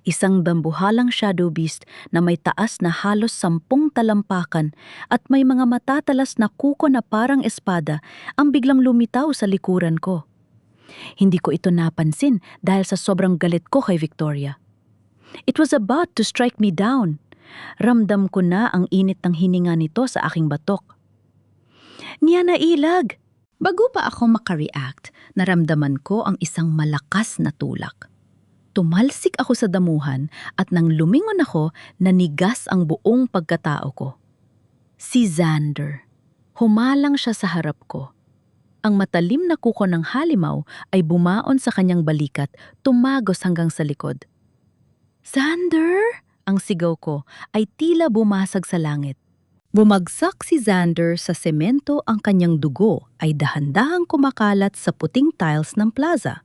Isang dambuhalang shadow beast na may taas na halos 10 talampakan at may mga matatalas na kuko na parang espada ang biglang lumitaw sa likuran ko. Hindi ko ito napansin dahil sa sobrang galit ko kay Victoria. It was about to strike me down. Ramdam ko na ang init ng hininga nito sa aking batok. Niana, ilag! Bago pa ako makareact, naramdaman ko ang isang malakas na tulak. Tumalsik ako sa damuhan at nang lumingon ako, nanigas ang buong pagkatao ko. Si Xander. Humalang siya sa harap ko. Ang matalim na kuko ng halimaw ay bumaon sa kanyang balikat, tumagos hanggang sa likod. Xander! Ang sigaw ko ay tila bumasag sa langit. Bumagsak si Xander sa semento, ang kanyang dugo ay dahan-dahang kumakalat sa puting tiles ng plaza.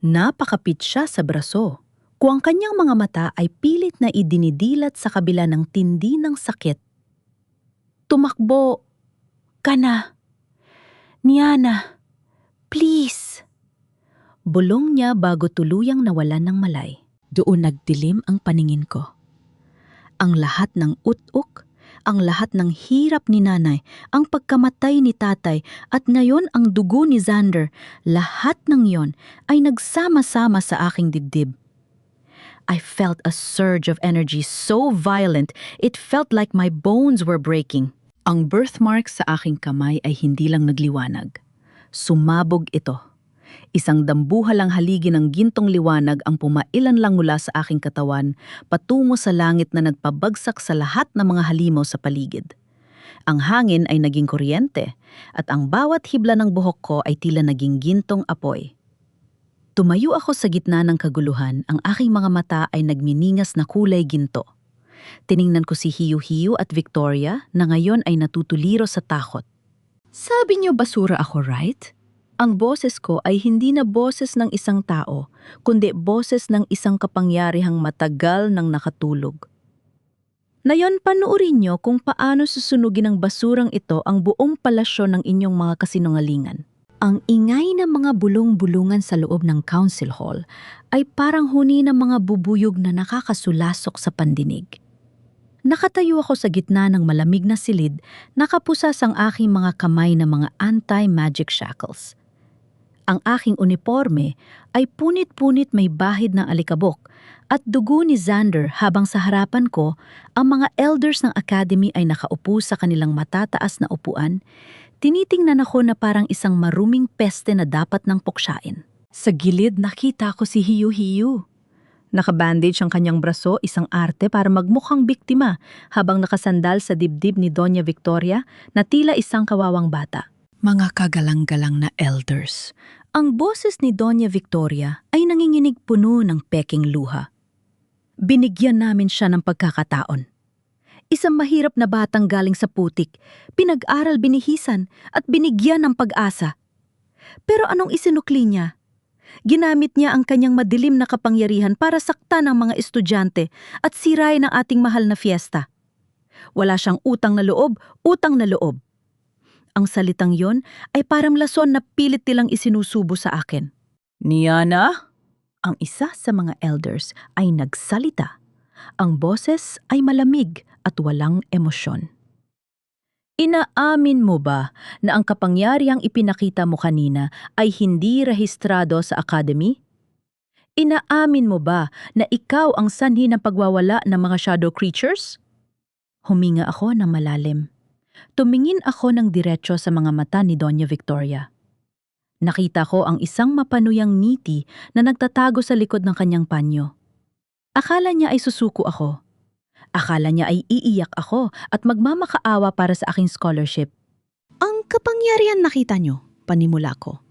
Napakapit siya sa braso, kung ang kanyang mga mata ay pilit na idinidilat sa kabila ng tindi ng sakit. Tumakbo ka na. Niana, please. Bulong niya bago tuluyang nawalan ng malay. Doon nagdilim ang paningin ko. Ang lahat ng utok, ang lahat ng hirap ni nanay, ang pagkamatay ni tatay at ngayon ang dugo ni Xander, lahat ng yon ay nagsama-sama sa aking dibdib. I felt a surge of energy so violent it felt like my bones were breaking. Ang birthmark sa aking kamay ay hindi lang nagliwanag. Sumabog ito. Isang dambuhalang haligi ng gintong liwanag ang pumailan lang mula sa aking katawan patungo sa langit na nagpabagsak sa lahat ng mga halimaw sa paligid. Ang hangin ay naging kuryente at ang bawat hibla ng buhok ko ay tila naging gintong apoy. Tumayo ako sa gitna ng kaguluhan, ang aking mga mata ay nagminingas na kulay ginto. Tiningnan ko si Hiyu-Hiyu at Victoria na ngayon ay natutuliro sa takot. Sabi niyo basura ako, right? Ang boses ko ay hindi na boses ng isang tao, kundi boses ng isang kapangyarihang matagal nang nakatulog. Nayon, panuorin niyo kung paano susunugin ng basurang ito ang buong palasyo ng inyong mga kasinungalingan. Ang ingay ng mga bulong-bulungan sa loob ng council hall ay parang huni ng mga bubuyog na nakakasulasok sa pandinig. Nakatayo ako sa gitna ng malamig na silid, nakapusas ang aking mga kamay na mga anti-magic shackles. Ang aking uniforme ay punit-punit may bahid ng alikabok at dugo ni Xander habang sa harapan ko, ang mga elders ng academy ay nakaupo sa kanilang matataas na upuan. Tinitingnan ako na parang isang maruming peste na dapat nang puksyain. Sa gilid nakita ko si Hiyu-Hiyu. Nakabandage ang kanyang braso, isang arte para magmukhang biktima habang nakasandal sa dibdib ni Doña Victoria na tila isang kawawang bata. Mga kagalang-galang na elders. Ang boses ni Doña Victoria ay nanginginig puno ng peking luha. Binigyan namin siya ng pagkakataon. Isang mahirap na batang galing sa putik, pinag-aral binihisan at binigyan ng pag-asa. Pero anong isinukli niya? Ginamit niya ang kanyang madilim na kapangyarihan para saktan ang mga estudyante at sirain ang ating mahal na fiesta. Wala siyang utang na loob, utang na loob. Ang salitang yon ay parang lason na pilit nilang isinusubo sa akin. Niana? Ang isa sa mga elders ay nagsalita. Ang boses ay malamig at walang emosyon. Inaamin mo ba na ang kapangyarihang ipinakita mo kanina ay hindi rehistrado sa academy? Inaamin mo ba na ikaw ang sanhi ng pagwawala ng mga shadow creatures? Huminga ako ng malalim. Tumingin ako ng diretso sa mga mata ni Doña Victoria. Nakita ko ang isang mapanuyang ngiti na nagtatago sa likod ng kanyang panyo. Akala niya ay susuko ako. Akala niya ay iiyak ako at magmamakaawa para sa aking scholarship. Ang kapangyarihan nakita niyo, panimula ko.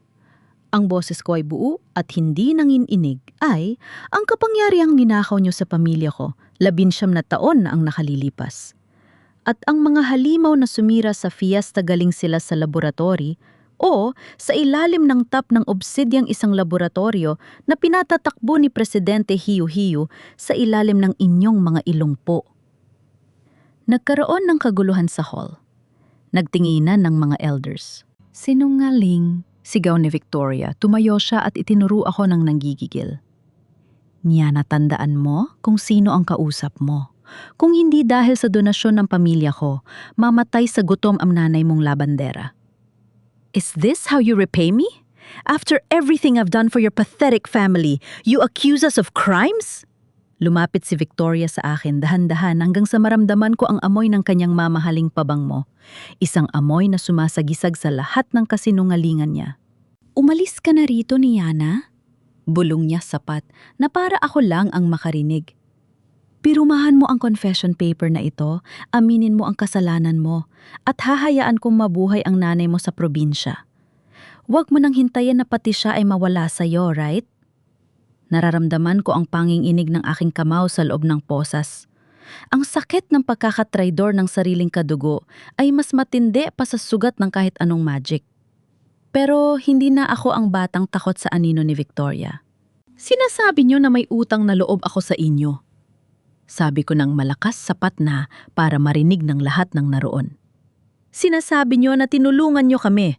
Ang boses ko ay buo at hindi nanginginig ay ang kapangyarihang ninakaw niyo sa pamilya ko, 19 na taon na ang nakalilipas. At ang mga halimaw na sumira sa fiesta galing sila sa laboratory o sa ilalim ng tap ng obsidyang isang laboratorio na pinatatakbo ni Presidente Hiyu-Hiyu sa ilalim ng inyong mga ilongpo. Nagkaroon ng kaguluhan sa hall. Nagtinginan ng mga elders. Sinungaling, sigaw ni Victoria. Tumayo siya at itinuro ako ng nanggigigil. Niya natandaan mo kung sino ang kausap mo. Kung hindi dahil sa donasyon ng pamilya ko, mamatay sa gutom ang nanay mong labandera. Is this how you repay me? After everything I've done for your pathetic family, you accuse us of crimes? Lumapit si Victoria sa akin dahan-dahan hanggang sa maramdaman ko ang amoy ng kanyang mamahaling pabango. Isang amoy na sumasagisag sa lahat ng kasinungalingan niya. Umalis ka na rito, Niana? Bulong niya sapat na para ako lang ang makarinig. Pirumahan mo ang confession paper na ito, aminin mo ang kasalanan mo, at hahayaan kong mabuhay ang nanay mo sa probinsya. Huwag mo nang hintayin na pati siya ay mawala sa'yo, right? Nararamdaman ko ang panginginig ng aking kamao sa loob ng posas. Ang sakit ng pagkakatraidor ng sariling kadugo ay mas matindi pa sa sugat ng kahit anong magic. Pero hindi na ako ang batang takot sa anino ni Victoria. Sinasabi niyo na may utang na loob ako sa inyo. Sabi ko ng malakas sapat na para marinig ng lahat ng naroon. Sinasabi niyo na tinulungan niyo kami.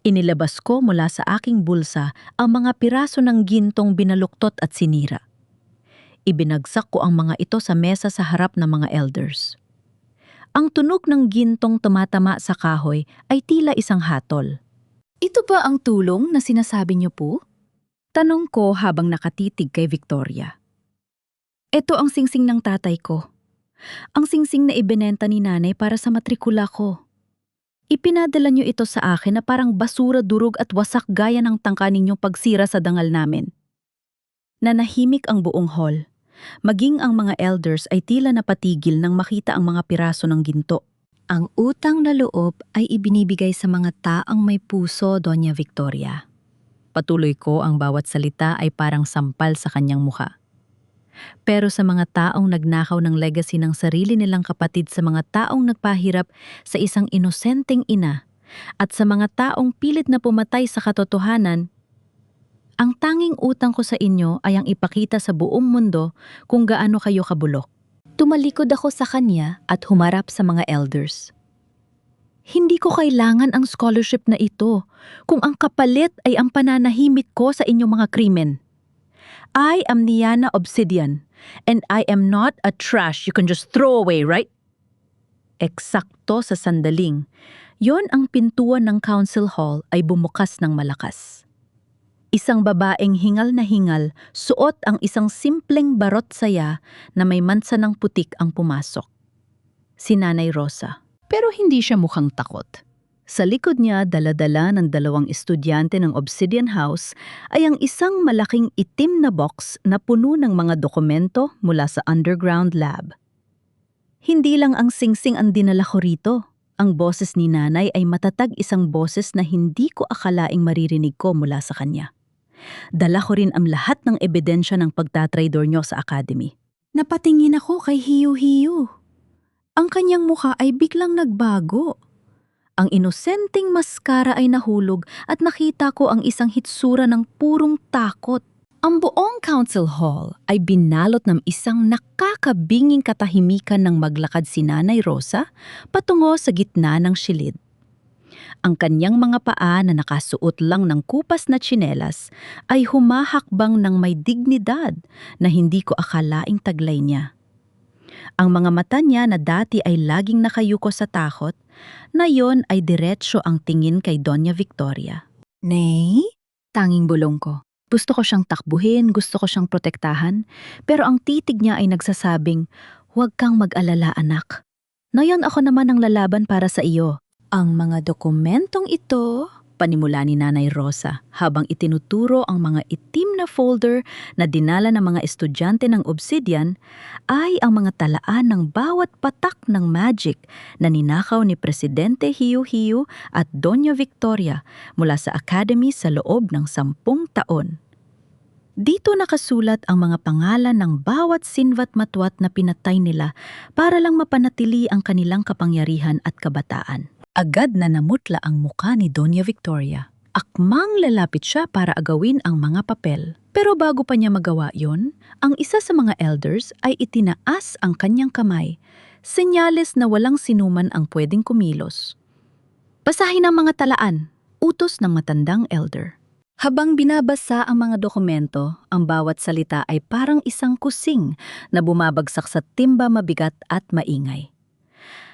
Inilabas ko mula sa aking bulsa ang mga piraso ng gintong binaluktot at sinira. Ibinagsak ko ang mga ito sa mesa sa harap ng mga elders. Ang tunog ng gintong tumatama sa kahoy ay tila isang hatol. Ito ba ang tulong na sinasabi niyo po? Tanong ko habang nakatitig kay Victoria. Ito ang singsing ng tatay ko. Ang singsing na ibinenta ni nanay para sa matrikula ko. Ipinadala niyo ito sa akin na parang basura, durog at wasak gaya ng tangka ninyong pagsira sa dangal namin. Nanahimik ang buong hall. Maging ang mga elders ay tila napatigil nang makita ang mga piraso ng ginto. Ang utang na loob ay ibinibigay sa mga taong may puso, Doña Victoria. Patuloy ko, ang bawat salita ay parang sampal sa kanyang mukha. Pero sa mga taong nagnakaw ng legacy ng sarili nilang kapatid, sa mga taong nagpahirap sa isang inosenteng ina, at sa mga taong pilit na pumatay sa katotohanan, ang tanging utang ko sa inyo ay ang ipakita sa buong mundo kung gaano kayo kabulok. Tumalikod ako sa kanya at humarap sa mga elders. Hindi ko kailangan ang scholarship na ito kung ang kapalit ay ang pananahimik ko sa inyong mga krimen. I am Niana Obsidian, and I am not a trash you can just throw away, right? Eksakto sa sandaling, yon ang pintuan ng council hall ay bumukas ng malakas. Isang babaeng hingal na hingal, suot ang isang simpleng barot saya na may mansa ng putik ang pumasok. Si Nanay Rosa. Pero hindi siya mukhang takot. Sa likod niya, dala-dala ng 2 estudyante ng Obsidian House ay ang isang malaking itim na box na puno ng mga dokumento mula sa underground lab. Hindi lang ang singsing ang dinala ko rito. Ang boses ni Nanay ay matatag, isang boses na hindi ko akalaing maririnig ko mula sa kanya. Dala ko rin ang lahat ng ebidensya ng pagtatraidor niyo sa academy. Napatingin ako kay Hiyu-Hiyu. Ang kanyang mukha ay biglang nagbago. Ang inosenteng maskara ay nahulog at nakita ko ang isang hitsura ng purong takot. Ang buong council hall ay binalot ng isang nakakabinging katahimikan ng maglakad si Nanay Rosa patungo sa gitna ng silid. Ang kanyang mga paa na nakasuot lang ng kupas na tsinelas ay humahakbang ng may dignidad na hindi ko akalaing taglay niya. Ang mga mata niya na dati ay laging nakayuko sa takot, na yon ay diretsyo ang tingin kay Doña Victoria. Nay? Tanging bulong ko. Gusto ko siyang takbuhin, gusto ko siyang protektahan, pero ang titig niya ay nagsasabing, "Huwag kang mag-alala, anak. Ngayon ako naman ang lalaban para sa iyo." Ang mga dokumentong ito, panimula ni Nanay Rosa habang itinuturo ang mga itim na folder na dinala ng mga estudyante ng Obsidian, ay ang mga talaan ng bawat patak ng magic na ninakaw ni Presidente Hiyu-Hiyu at Doña Victoria mula sa academy sa loob ng 10 taon. Dito nakasulat ang mga pangalan ng bawat sinvat matwat na pinatay nila para lang mapanatili ang kanilang kapangyarihan at kabataan. Agad na namutla ang muka ni Doña Victoria. Akmang lalapit siya para agawin ang mga papel. Pero bago pa niya magawa yon, ang isa sa mga elders ay itinaas ang kanyang kamay, senyales na walang sinuman ang pwedeng kumilos. "Basahin ang mga talaan," utos ng matandang elder. Habang binabasa ang mga dokumento, ang bawat salita ay parang isang kusing na bumabagsak sa timba mabigat at maingay.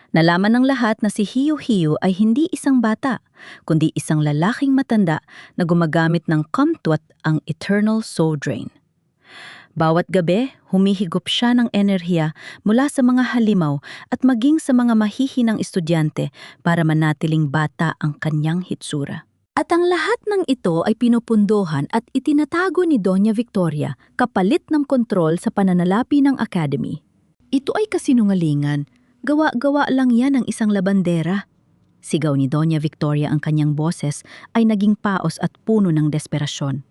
Nalaman ng lahat na si Hiyu-Hiyu ay hindi isang bata, kundi isang lalaking matanda na gumagamit ng kamtwat, ang Eternal Soul Drain. Bawat gabi, humihigop siya ng enerhiya mula sa mga halimaw at maging sa mga mahihinang estudyante para manatiling bata ang kanyang hitsura. At ang lahat ng ito ay pinupundohan at itinatago ni Doña Victoria kapalit ng kontrol sa pananalapi ng academy. Ito ay kasinungalingan. Gawa-gawa lang yan ng isang labandera. Sigaw ni Doña Victoria, ang kanyang boses ay naging paos at puno ng desperasyon.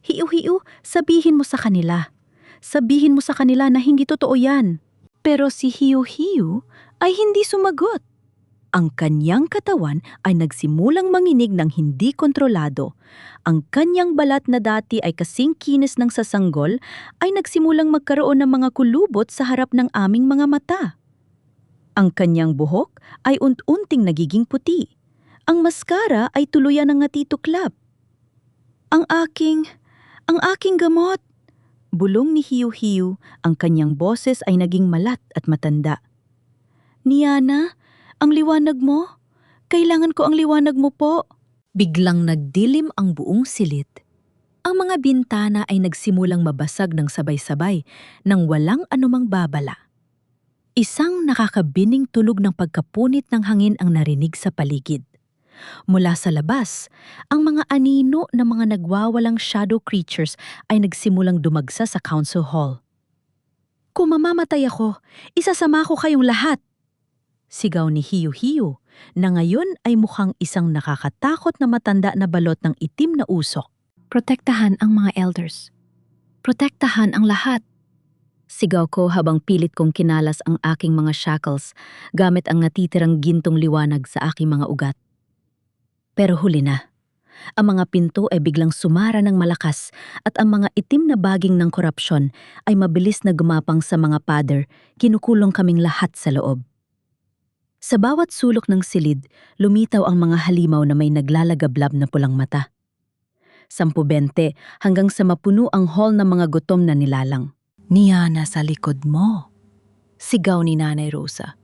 "Hiyu-Hiyu, sabihin mo sa kanila. Sabihin mo sa kanila na hindi totoo yan." Pero si Hiyu-Hiyu ay hindi sumagot. Ang kanyang katawan ay nagsimulang manginig ng hindi kontrolado. Ang kanyang balat na dati ay kasing kinis ng sasanggol ay nagsimulang magkaroon ng mga kulubot sa harap ng aming mga mata. Ang kanyang buhok ay unti-unting nagiging puti. Ang maskara ay tuluyan ng natituklap. Ang aking gamot!" Bulong ni Hiyu-Hiyu, ang kanyang boses ay naging malat at matanda. "Niana, ang liwanag mo? Kailangan ko ang liwanag mo po." Biglang nagdilim ang buong silid. Ang mga bintana ay nagsimulang mabasag ng sabay-sabay nang walang anumang babala. Isang nakakabining tunog ng pagkapunit ng hangin ang narinig sa paligid. Mula sa labas, ang mga anino ng mga nagwawalang shadow creatures ay nagsimulang dumagsa sa council hall. "Kung mamamatay ako, isasama ko kayong lahat!" Sigaw ni Hiyu-Hiyu, na ngayon ay mukhang isang nakakatakot na matanda na balot ng itim na usok. "Protektahan ang mga elders. Protektahan ang lahat." Sigaw ko habang pilit kong kinalas ang aking mga shackles gamit ang natitirang gintong liwanag sa aking mga ugat. Pero huli na. Ang mga pinto ay biglang sumara ng malakas at ang mga itim na baging ng korupsyon ay mabilis na gumapang sa mga pader, kinukulong kaming lahat sa loob. Sa bawat sulok ng silid, lumitaw ang mga halimaw na may naglalagablab na pulang mata. 10-20 hanggang sa mapuno ang hall ng mga gutom na nilalang. Niana sa likod mo. Sigaw ni Nanay Rosa.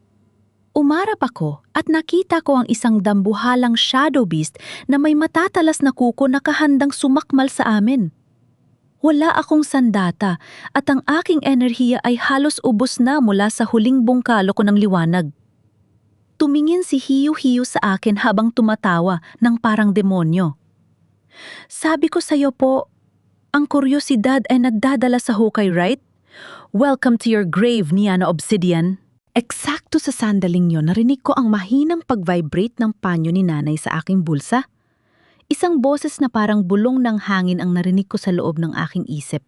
Umarap ako at nakita ko ang isang dambuhalang shadow beast na may matatalas na kuko na kahandang sumakmal sa amin. Wala akong sandata at ang aking enerhiya ay halos ubos na mula sa huling bungkalo ko ng liwanag. Tumingin si Hiyu-Hiyu sa akin habang tumatawa ng parang demonyo. Sabi ko sa'yo po, ang kuryosidad ay nagdadala sa hukay, right? Welcome to your grave, Niana Obsidian. Eksakto sa sandaling yon, narinig ko ang mahinang pag-vibrate ng panyo ni nanay sa aking bulsa. Isang boses na parang bulong ng hangin ang narinig ko sa loob ng aking isip.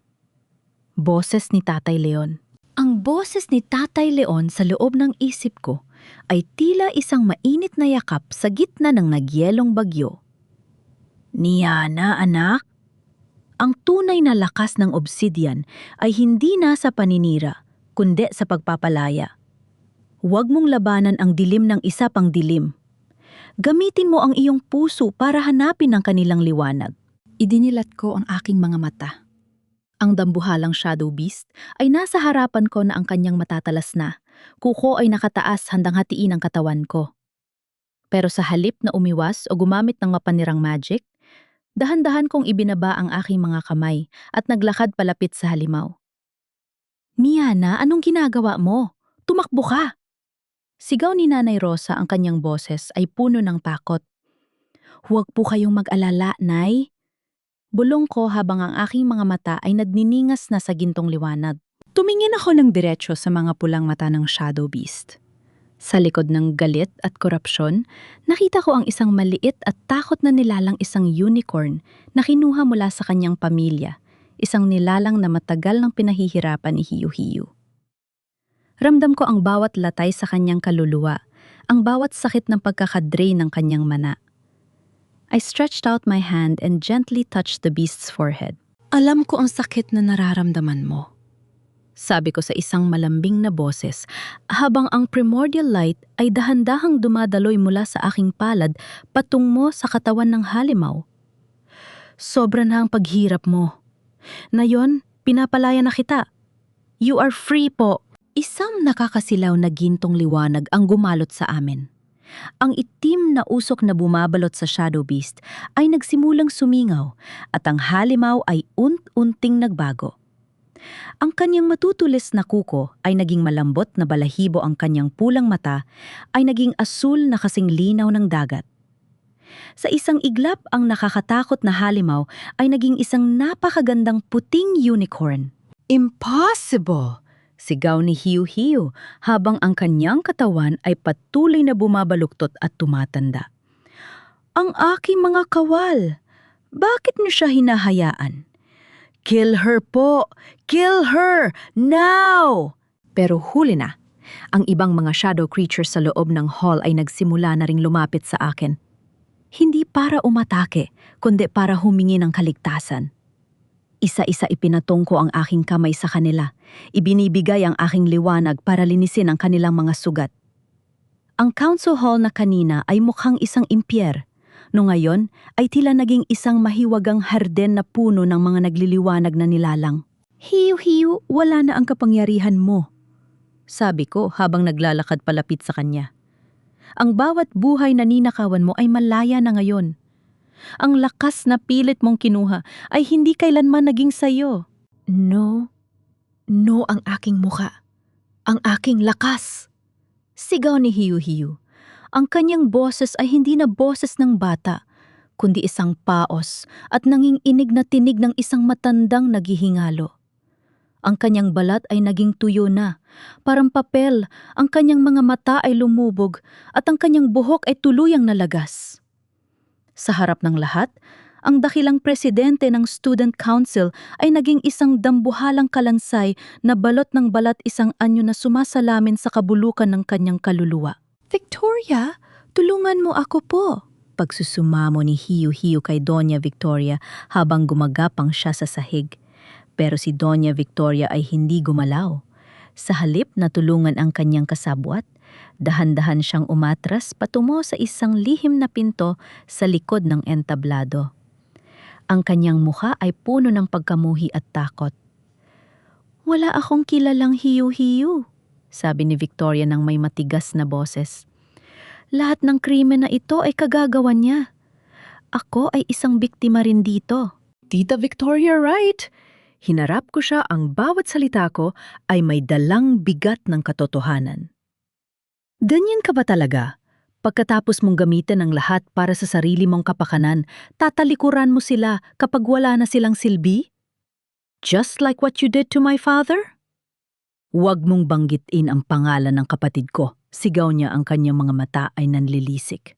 Boses ni Tatay Leon. Ang boses ni Tatay Leon sa loob ng isip ko ay tila isang mainit na yakap sa gitna ng nagyelong bagyo. Niana, anak? Ang tunay na lakas ng obsidian ay hindi na sa paninira, kundi sa pagpapalaya. Huwag mong labanan ang dilim ng isa pang dilim. Gamitin mo ang iyong puso para hanapin ang kanilang liwanag. Idinilat ko ang aking mga mata. Ang dambuhalang shadow beast ay nasa harapan ko na ang kanyang matatalas na. Kuko ay nakataas handang hatiin ang katawan ko. Pero sa halip na umiwas o gumamit ng mapanirang magic, dahan-dahan kong ibinaba ang aking mga kamay at naglakad palapit sa halimaw. Niana, anong ginagawa mo? Tumakbo ka! Sigaw ni Nanay Rosa, ang kanyang boses ay puno ng takot. Huwag po kayong mag-alala, Nay. Bulong ko habang ang aking mga mata ay nagniningas na sa gintong liwanag. Tumingin ako ng diretso sa mga pulang mata ng shadow beast. Sa likod ng galit at korupsyon, nakita ko ang isang maliit at takot na nilalang isang unicorn na kinuha mula sa kanyang pamilya, isang nilalang na matagal ng pinahihirapan ni Hiyu-Hiyu. Ramdam ko ang bawat latay sa kanyang kaluluwa, ang bawat sakit ng pagkakadrain ng kanyang mana. I stretched out my hand and gently touched the beast's forehead. Alam ko ang sakit na nararamdaman mo, sabi ko sa isang malambing na boses, habang ang primordial light ay dahan-dahang dumadaloy mula sa aking palad patungo sa katawan ng halimaw. Sobra na ang paghirap mo. Ngayon, pinapalaya na kita. You are free po. Isang nakakasilaw na gintong liwanag ang gumalot sa amin. Ang itim na usok na bumabalot sa shadow beast ay nagsimulang sumingaw at ang halimaw ay unting nagbago. Ang kanyang matutulis na kuko ay naging malambot na balahibo, ang kanyang pulang mata ay naging asul na kasing linaw ng dagat. Sa isang iglap, ang nakakatakot na halimaw ay naging isang napakagandang puting unicorn. Impossible! Sigaw ni Hiyu-Hiyu habang ang kanyang katawan ay patuloy na bumabaluktot at tumatanda. Ang aking mga kawal, bakit niyo siya hinahayaan? Kill her po! Kill her! Now! Pero huli na. Ang ibang mga shadow creatures sa loob ng hall ay nagsimula na ring lumapit sa akin. Hindi para umatake, kundi para humingi ng kaligtasan. Isa-isa ipinatong ko ang aking kamay sa kanila. Ibinibigay ang aking liwanag para linisin ang kanilang mga sugat. Ang council hall na kanina ay mukhang isang impyer. No ngayon ay tila naging isang mahiwagang harden na puno ng mga nagliliwanag na nilalang. Hiyu-Hiyu, wala na ang kapangyarihan mo, sabi ko habang naglalakad palapit sa kanya. Ang bawat buhay na ninakawan mo ay malaya na ngayon. Ang lakas na pilit mong kinuha ay hindi kailanman naging sayo. No ang aking muka. Ang aking lakas. Sigaw ni Hiyu-Hiyu. Ang kanyang boses ay hindi na boses ng bata, kundi isang paos at nanginginig na tinig ng isang matandang naghihingalo. Ang kanyang balat ay naging tuyo na, parang papel, ang kanyang mga mata ay lumubog at ang kanyang buhok ay tuluyang nalagas. Sa harap ng lahat, ang dakilang presidente ng student council ay naging isang dambuhalang kalansay na balot ng balat, isang anyo na sumasalamin sa kabulukan ng kanyang kaluluwa. Victoria, tulungan mo ako po, pagsusumamo ni Hiyu-Hiyu kay Doña Victoria habang gumagapang siya sa sahig. Pero si Doña Victoria ay hindi gumalaw. Sa halip na tulungan ang kanyang kasabwat, dahan-dahan siyang umatras patungo sa isang lihim na pinto sa likod ng entablado. Ang kanyang mukha ay puno ng pagkamuhi at takot. Wala akong kilalang hiyu-hiyu, sabi ni Victoria ng may matigas na boses. Lahat ng krimen na ito ay kagagawan niya. Ako ay isang biktima rin dito. Tita Victoria, right? Hinarap ko siya, ang bawat salita ko ay may dalang bigat ng katotohanan. Ganyan ka ba talaga? Pagkatapos mong gamitin ang lahat para sa sarili mong kapakanan, tatalikuran mo sila kapag wala na silang silbi? Just like what you did to my father? Huwag mong banggitin ang pangalan ng kapatid ko. Sigaw niya, ang kanyang mga mata ay nanlilisik.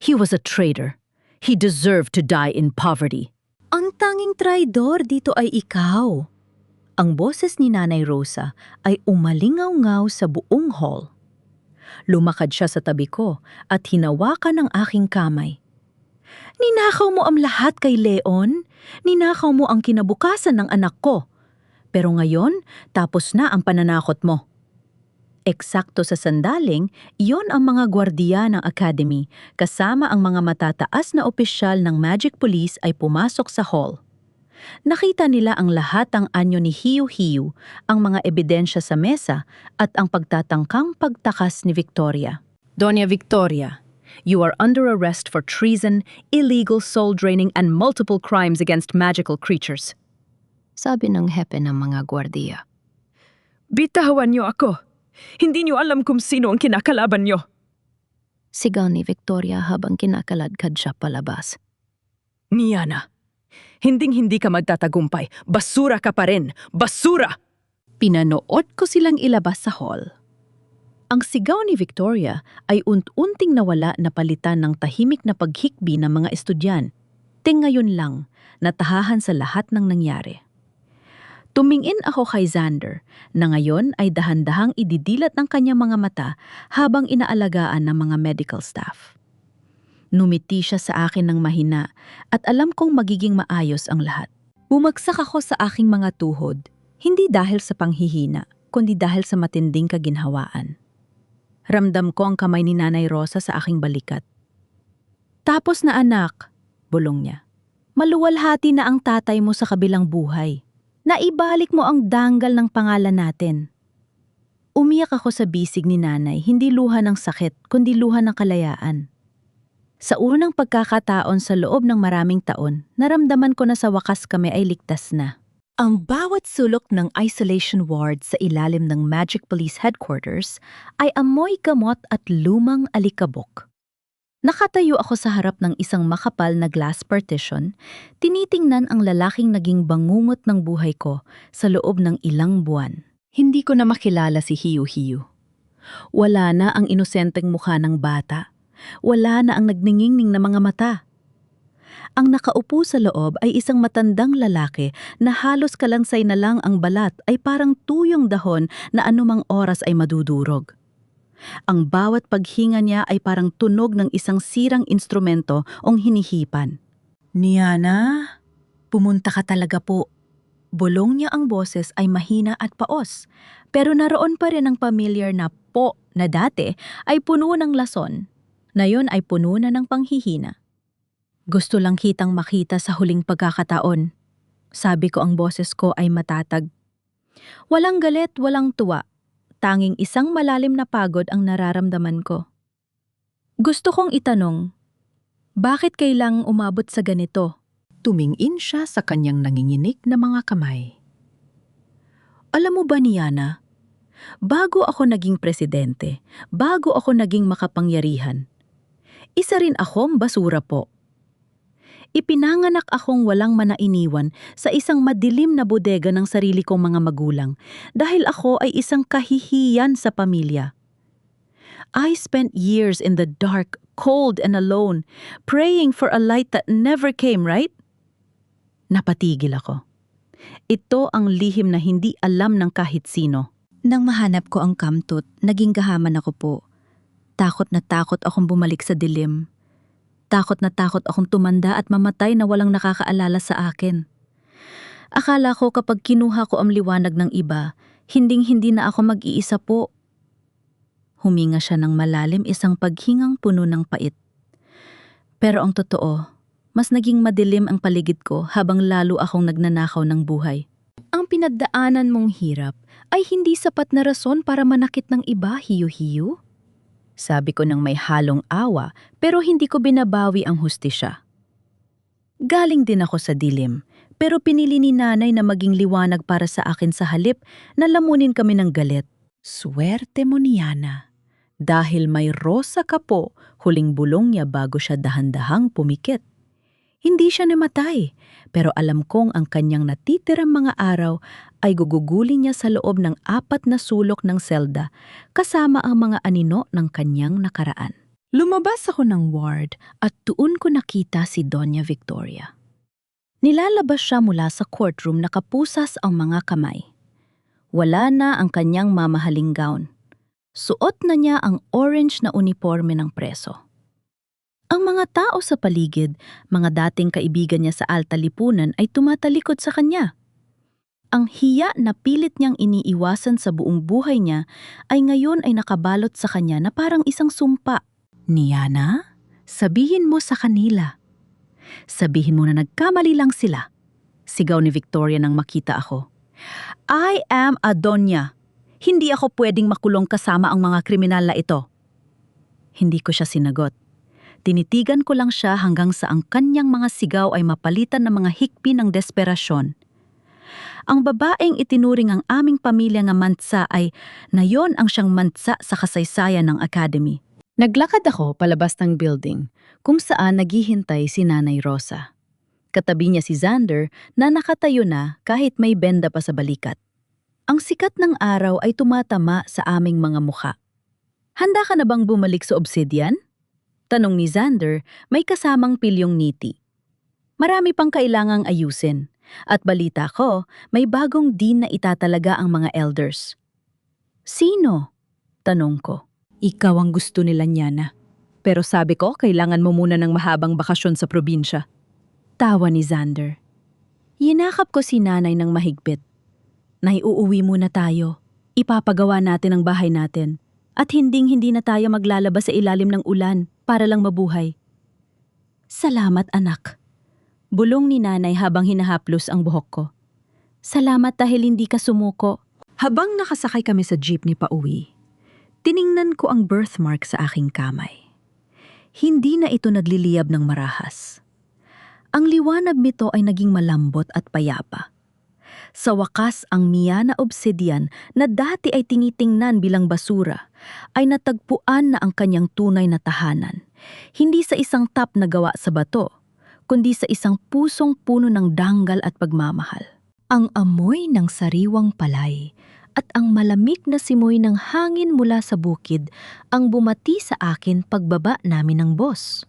He was a traitor. He deserved to die in poverty. Ang tanging traidor dito ay ikaw. Ang boses ni Nanay Rosa ay umalingaw-ngaw sa buong hall. Lumakad siya sa tabi ko at hinawakan ang aking kamay. Ninakaw mo ang lahat kay Leon. Ninakaw mo ang kinabukasan ng anak ko. Pero ngayon, tapos na ang pananakot mo. Eksakto sa sandaling, iyon ang mga gwardiya ng Academy, kasama ang mga matataas na opisyal ng Magic Police ay pumasok sa hall. Nakita nila ang lahat ng anyo ni Hiyu-Hiyu, ang mga ebidensya sa mesa at ang pagtatangkang pagtakas ni Victoria. Doña Victoria, you are under arrest for treason, illegal soul draining, and multiple crimes against magical creatures. Sabi ng hepe ng mga gwardiya. Bitawan niyo ako. Hindi niyo alam kung sino ang kinakalaban niyo. Sigaw ni Victoria habang kinakaladkad siya palabas. Niana, hinding-hindi ka magtatagumpay. Basura ka pa rin. Basura! Pinanood ko silang ilabas sa hall. Ang sigaw ni Victoria ay unting nawala na palitan ng tahimik na paghikbi ng mga estudyan. Ngayon lang, natahahan sa lahat ng nangyari. Tumingin ako kay Xander na ngayon ay dahan-dahang ididilat ng kanyang mga mata habang inaalagaan ng mga medical staff. Numiti siya sa akin ng mahina at alam kong magiging maayos ang lahat. Bumagsak ako sa aking mga tuhod, hindi dahil sa panghihina, kundi dahil sa matinding kaginhawaan. Ramdam ko ang kamay ni Nanay Rosa sa aking balikat. Tapos na anak, bulong niya. Maluwalhati na ang tatay mo sa kabilang buhay. Naibalik mo ang danggal ng pangalan natin. Umiyak ako sa bisig ni Nanay, hindi luha ng sakit, kundi luha ng kalayaan. Sa unang pagkakataon sa loob ng maraming taon, naramdaman ko na sa wakas kami ay ligtas na. Ang bawat sulok ng isolation ward sa ilalim ng Magic Police Headquarters ay amoy gamot at lumang alikabok. Nakatayo ako sa harap ng isang makapal na glass partition, tinitingnan ang lalaking naging bangungot ng buhay ko sa loob ng ilang buwan. Hindi ko na makilala si Hiyu-Hiyu. Wala na ang inosenteng mukha ng bata. Wala na ang nagningning na mga mata. Ang nakaupo sa loob ay isang matandang lalaki na halos kalansay na lang ang balat ay parang tuyong dahon na anumang oras ay madudurog. Ang bawat paghinga niya ay parang tunog ng isang sirang instrumento o hinihipan. Niana, pumunta ka talaga po. Bulong niya, ang boses ay mahina at paos, pero naroon pa rin ang familiar na po na dati ay puno ng lason, na yon ay puno na ng panghihina. Gusto lang kitang makita sa huling pagkakataon. Sabi ko, ang boses ko ay matatag. Walang galit, walang tuwa. Tanging isang malalim na pagod ang nararamdaman ko. Gusto kong itanong, bakit kailangang umabot sa ganito? Tumingin siya sa kanyang nanginginig na mga kamay. Alam mo ba, Niana, bago ako naging presidente, bago ako naging makapangyarihan, isa rin akong basura po. Ipinanganak akong walang manainiwan sa isang madilim na bodega ng sarili kong mga magulang dahil ako ay isang kahihiyan sa pamilya. I spent years in the dark, cold and alone, praying for a light that never came, right? Napatigil ako. Ito ang lihim na hindi alam ng kahit sino. Nang mahanap ko ang kamtut, naging gahaman ako po. Takot na takot akong bumalik sa dilim. Takot na takot akong tumanda at mamatay na walang nakakaalala sa akin. Akala ko kapag kinuha ko ang liwanag ng iba, hinding-hindi na ako mag-iisa po. Huminga siya ng malalim, isang paghingang puno ng pait. Pero ang totoo, Mas naging madilim ang paligid ko habang lalo akong nagnanakaw ng buhay. Ang pinagdaanan mong hirap ay hindi sapat na rason para manakit ng iba, hiyo-hiyo? Sabi ko ng may halong awa pero hindi ko binabawi ang hustisya. Galing din ako sa dilim, pero pinili ni nanay na maging liwanag para sa akin sa halip na lamunin kami ng galit. Swerte mo ni Yana. Dahil may rosa ka po, huling bulong niya bago siya dahan-dahang pumikit. Hindi siya namatay, pero alam kong ang kanyang natitirang mga araw ay gugugulin niya sa loob ng 4 na sulok ng selda kasama ang mga anino ng kanyang nakaraan. Lumabas ako ng ward at doon ko nakita si Doña Victoria. Nilalabas siya mula sa courtroom, nakapusas ang mga kamay. Wala na ang kanyang mamahaling gown. Suot na niya ang orange na uniforme ng preso. Ang mga tao sa paligid, mga dating kaibigan niya sa alta lipunan ay tumatalikod sa kanya. Ang hiya na pilit niyang iniiwasan sa buong buhay niya ay ngayon ay nakabalot sa kanya na parang isang sumpa. Niana, sabihin mo sa kanila. Sabihin mo na nagkamali lang sila. Sigaw ni Victoria nang makita ako. I am a doña. Hindi ako pwedeng makulong kasama ang mga kriminal na ito. Hindi ko siya sinagot. Tinitigan ko lang siya hanggang sa ang kanyang mga sigaw ay mapalitan ng mga hikpi ng desperasyon. Ang babaeng itinuring ang aming pamilya nga mantsa ay nayon ang siyang mantsa sa kasaysayan ng academy. Naglakad ako palabas ng building kung saan naghihintay si Nanay Rosa. Katabi niya si Xander na nakatayo na kahit may benda pa sa balikat. Ang sikat ng araw ay tumatama sa aming mga mukha. Handa ka na bang bumalik sa Obsidian? Tanong ni Xander, may kasamang pilyong ngiti. Marami pang kailangang ayusin. At balita ko, may bagong dean na itatalaga ang mga elders. Sino? Tanong ko. Ikaw ang gusto nila, Yana. Pero sabi ko, kailangan mo muna ng mahabang bakasyon sa probinsya. Tawa ni Xander. Yinakap ko si nanay ng mahigpit. Naiuuwi muna tayo. Ipapagawa natin ang bahay natin. At hinding-hindi na tayo maglalabas sa ilalim ng ulan para lang mabuhay. Salamat, anak. Bulong ni nanay habang hinahaplos ang buhok ko. Salamat dahil hindi ka sumuko. Habang nakasakay kami sa jeep ni pauwi, tiningnan ko ang birthmark sa aking kamay. Hindi na ito nagliliyab ng marahas. Ang liwanag nito ay naging malambot at payapa. Sa wakas, ang Mia na obsidian na dati ay tinitingnan bilang basura, ay natagpuan na ang kanyang tunay na tahanan. Hindi sa isang tap na gawa sa bato, kundi sa isang pusong puno ng danggal at pagmamahal. Ang amoy ng sariwang palay at ang malamig na simoy ng hangin mula sa bukid ang bumati sa akin pagbaba namin ng boss.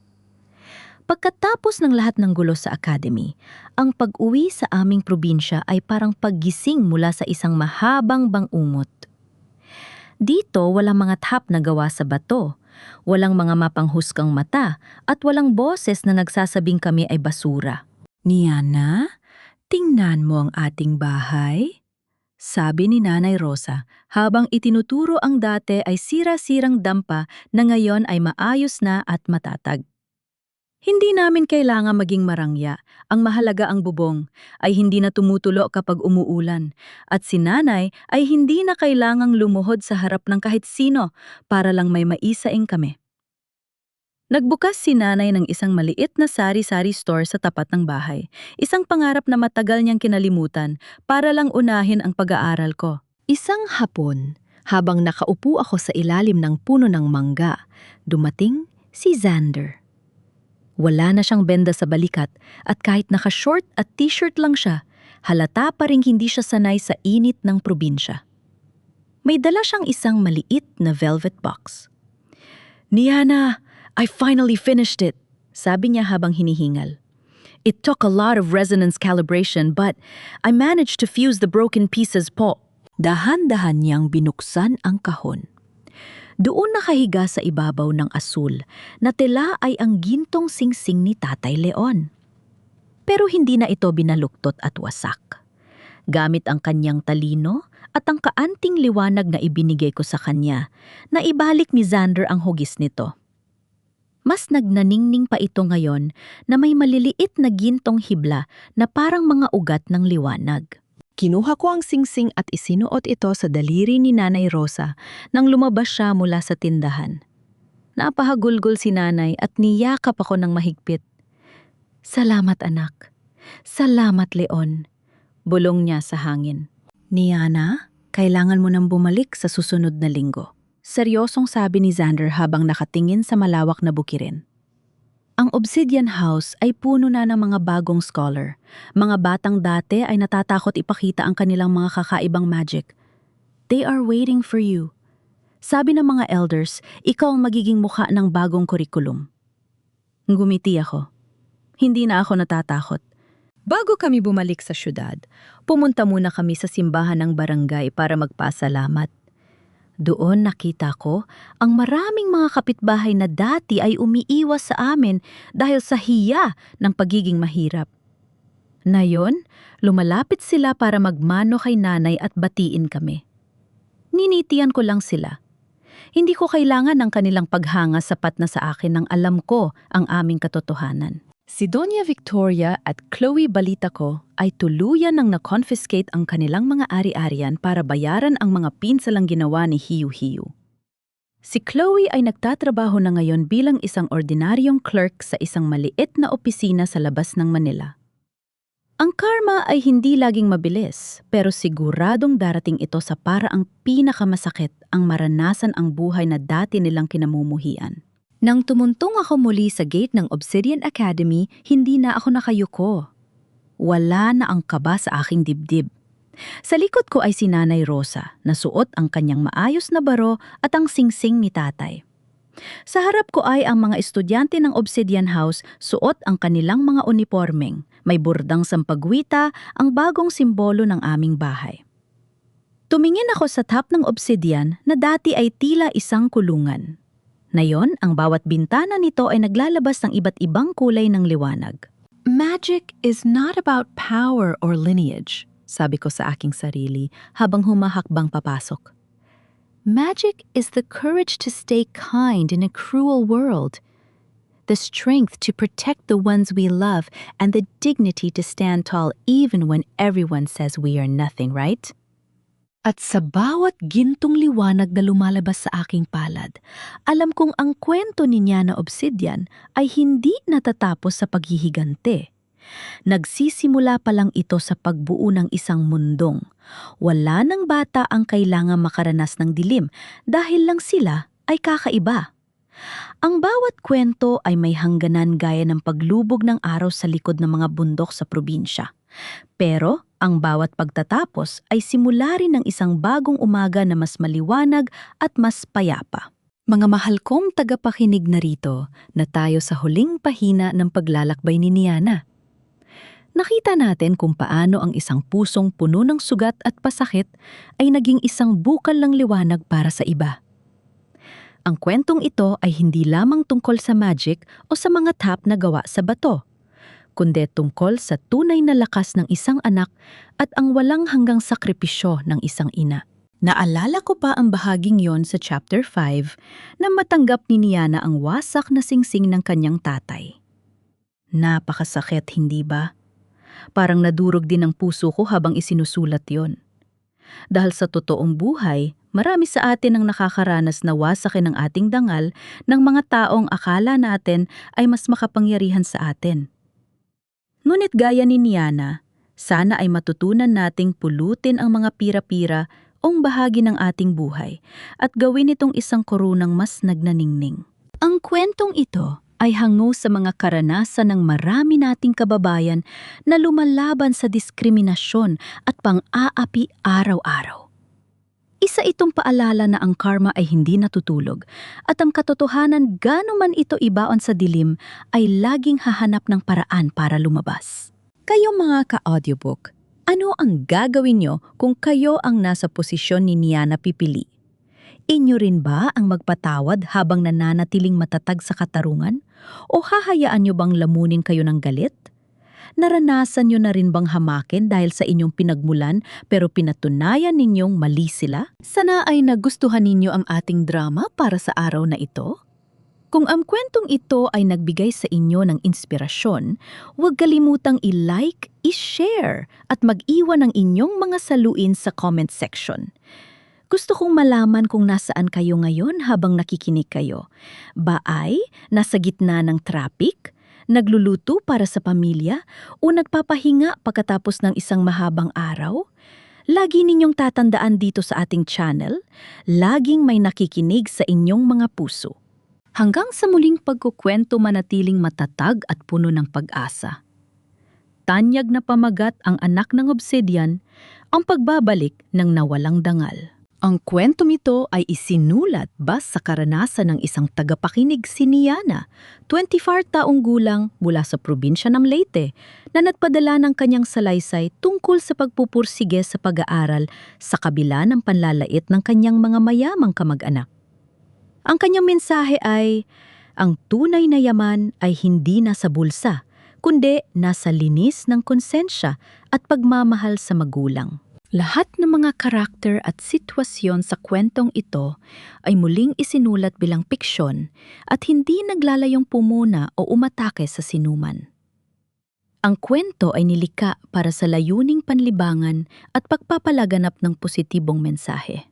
Pagkatapos ng lahat ng gulo sa academy, ang pag-uwi sa aming probinsya ay parang paggising mula sa isang mahabang bangungot. Dito walang mga tap na gawa sa bato, walang mga mapanghusgang mata at walang boses na nagsasabing kami ay basura. Niana, tingnan mo ang ating bahay. Sabi ni Nanay Rosa habang itinuturo ang dati ay sira-sirang dampa na ngayon ay maayos na at matatag. Hindi namin kailangan maging marangya. Ang mahalaga ang bubong ay hindi na tumutulo kapag umuulan. At si nanay ay hindi na kailangang lumuhod sa harap ng kahit sino para lang may maisaing kami. Nagbukas si nanay ng isang maliit na sari-sari store sa tapat ng bahay. Isang pangarap na matagal niyang kinalimutan para lang unahin ang pag-aaral ko. Isang hapon, habang nakaupo ako sa ilalim ng puno ng mangga, dumating si Xander. Wala na siyang benda sa balikat at kahit naka-short at t-shirt lang siya, halata pa ring hindi siya sanay sa init ng probinsya. May dala siyang isang maliit na velvet box. Niana, I finally finished it, sabi niya habang hinihingal. It took a lot of resonance calibration but I managed to fuse the broken pieces po. Dahan-dahan niyang binuksan ang kahon. Doon nakahiga sa ibabaw ng asul na tela ay ang gintong singsing ni Tatay Leon. Pero hindi na ito binaluktot at wasak. Gamit ang kanyang talino at ang kaanting liwanag na ibinigay ko sa kanya, na ibalik ni Xander ang hugis nito. Mas nagnaningning pa ito ngayon na may maliliit na gintong hibla na parang mga ugat ng liwanag. Kinuha ko ang singsing at isinuot ito sa daliri ni Nanay Rosa nang lumabas siya mula sa tindahan. Napahagulgol si Nanay at niyakap ako ng mahigpit. "Salamat anak. Salamat Leon." Bulong niya sa hangin. "Niana, kailangan mo nang bumalik sa susunod na linggo." Seryosong sabi ni Xander habang nakatingin sa malawak na bukirin. Ang Obsidian House ay puno na ng mga bagong scholar. Mga batang dati ay natatakot ipakita ang kanilang mga kakaibang magic. "They are waiting for you." Sabi ng mga elders, ikaw ang magiging mukha ng bagong kurikulum. Ngumiti ako. Hindi na ako natatakot. Bago kami bumalik sa syudad, pumunta muna kami sa simbahan ng barangay para magpasalamat. Doon nakita ko ang maraming mga kapitbahay na dati ay umiiwas sa amin dahil sa hiya ng pagiging mahirap. Ngayon, lumalapit sila para magmano kay nanay at batiin kami. Ninitian ko lang sila. Hindi ko kailangan ng kanilang paghanga sapat na sa akin nang alam ko ang aming katotohanan. Si Doña Victoria at Chloe balita ko ay tuluyan nang na-confiscate ang kanilang mga ari-arian para bayaran ang mga pinsalang ginawa ni Hiyu-Hiyu. Si Chloe ay nagtatrabaho na ngayon bilang isang ordinaryong clerk sa isang maliit na opisina sa labas ng Manila. Ang karma ay hindi laging mabilis, pero siguradong darating ito sa paraang pinakamasakit ang maranasan ang buhay na dati nilang kinamumuhian. Nang tumuntong ako muli sa gate ng Obsidian Academy, hindi na ako nakayuko. Wala na ang kaba sa aking dibdib. Sa likod ko ay si Nanay Rosa, na suot ang kanyang maayos na baro at ang singsing ni tatay. Sa harap ko ay ang mga estudyante ng Obsidian House, suot ang kanilang mga unipormeng, may burdang sampagwita, ang bagong simbolo ng aming bahay. Tumingin ako sa top ng Obsidian na dati ay tila isang kulungan. Ngayon, ang bawat bintana nito ay naglalabas ng iba't ibang kulay ng liwanag. "Magic is not about power or lineage," sabi ko sa aking sarili habang humahakbang papasok. "Magic is the courage to stay kind in a cruel world, the strength to protect the ones we love, and the dignity to stand tall even when everyone says we are nothing, right?" At sa bawat gintong liwanag na lumalabas sa aking palad, alam kong ang kwento ni Niana Obsidian ay hindi natatapos sa paghihigante. Nagsisimula pa lang ito sa pagbuo ng isang mundong. Wala nang bata ang kailangang makaranas ng dilim dahil lang sila ay kakaiba. Ang bawat kwento ay may hangganan gaya ng paglubog ng araw sa likod ng mga bundok sa probinsya. Pero ang bawat pagtatapos ay simula rin ng isang bagong umaga na mas maliwanag at mas payapa. Mga mahal kong tagapakinig na rito na tayo sa huling pahina ng paglalakbay ni Niana. Nakita natin kung paano ang isang pusong puno ng sugat at pasakit ay naging isang bukal ng liwanag para sa iba. Ang kwentong ito ay hindi lamang tungkol sa magic o sa mga tap na gawa sa bato, kundi tungkol sa tunay na lakas ng isang anak at ang walang hanggang sakripisyo ng isang ina. Naalala ko pa ang bahaging yon sa chapter 5 na matanggap ni Niana ang wasak na singsing ng kanyang tatay. Napakasakit, hindi ba? Parang nadurog din ang puso ko habang isinusulat yon. Dahil sa totoong buhay, marami sa atin ang nakakaranas na wasakin ng ating dangal ng mga taong akala natin ay mas makapangyarihan sa atin. Ngunit gaya ni Niana, sana ay matutunan nating pulutin ang mga pira-pira o bahagi ng ating buhay at gawin itong isang korunang mas nagnaningning. Ang kwentong ito ay hango sa mga karanasan ng marami nating kababayan na lumalaban sa diskriminasyon at pang-aapi araw-araw. Isa itong paalala na ang karma ay hindi natutulog at ang katotohanan gaano man ito ibaon sa dilim ay laging hahanap ng paraan para lumabas. Kayo mga ka-audiobook, ano ang gagawin nyo kung kayo ang nasa posisyon ni Niana pipili? Inyo rin ba ang magpatawad habang nananatiling matatag sa katarungan? O hahayaan nyo bang lamunin kayo ng galit? Naranasan nyo na rin bang hamakin dahil sa inyong pinagmulan pero pinatunayan ninyong mali sila? Sana ay nagustuhan ninyo ang ating drama para sa araw na ito. Kung ang kwentong ito ay nagbigay sa inyo ng inspirasyon, huwag kalimutang i-like, i-share at mag-iwan ng inyong mga saluin sa comment section. Gusto kong malaman kung nasaan kayo ngayon habang nakikinig kayo. Ba ay nasa gitna ng traffic, nagluluto para sa pamilya, o nagpapahinga pagkatapos ng isang mahabang araw? Lagi ninyong tatandaan dito sa ating channel, laging may nakikinig sa inyong mga puso. Hanggang sa muling pagkukwento, manatiling matatag at puno ng pag-asa. Tanyag na pamagat ang anak ng obsidian, ang pagbabalik ng nawalang dangal. Ang kwentong ito ay isinulat base sa karanasan ng isang tagapakinig, si Niana, 24 taong gulang mula sa probinsya ng Leyte, na nagpadala ng kanyang salaysay tungkol sa pagpupursige sa pag-aaral sa kabila ng panlalait ng kanyang mga mayamang kamag-anak. Ang kanyang mensahe ay, ang tunay na yaman ay hindi nasa bulsa, kundi nasa linis ng konsensya at pagmamahal sa magulang. Lahat ng mga karakter at sitwasyon sa kwentong ito ay muling isinulat bilang piksyon at hindi naglalayong pumuna o umatake sa sinuman. Ang kwento ay nilikha para sa layuning panlibangan at pagpapalaganap ng positibong mensahe.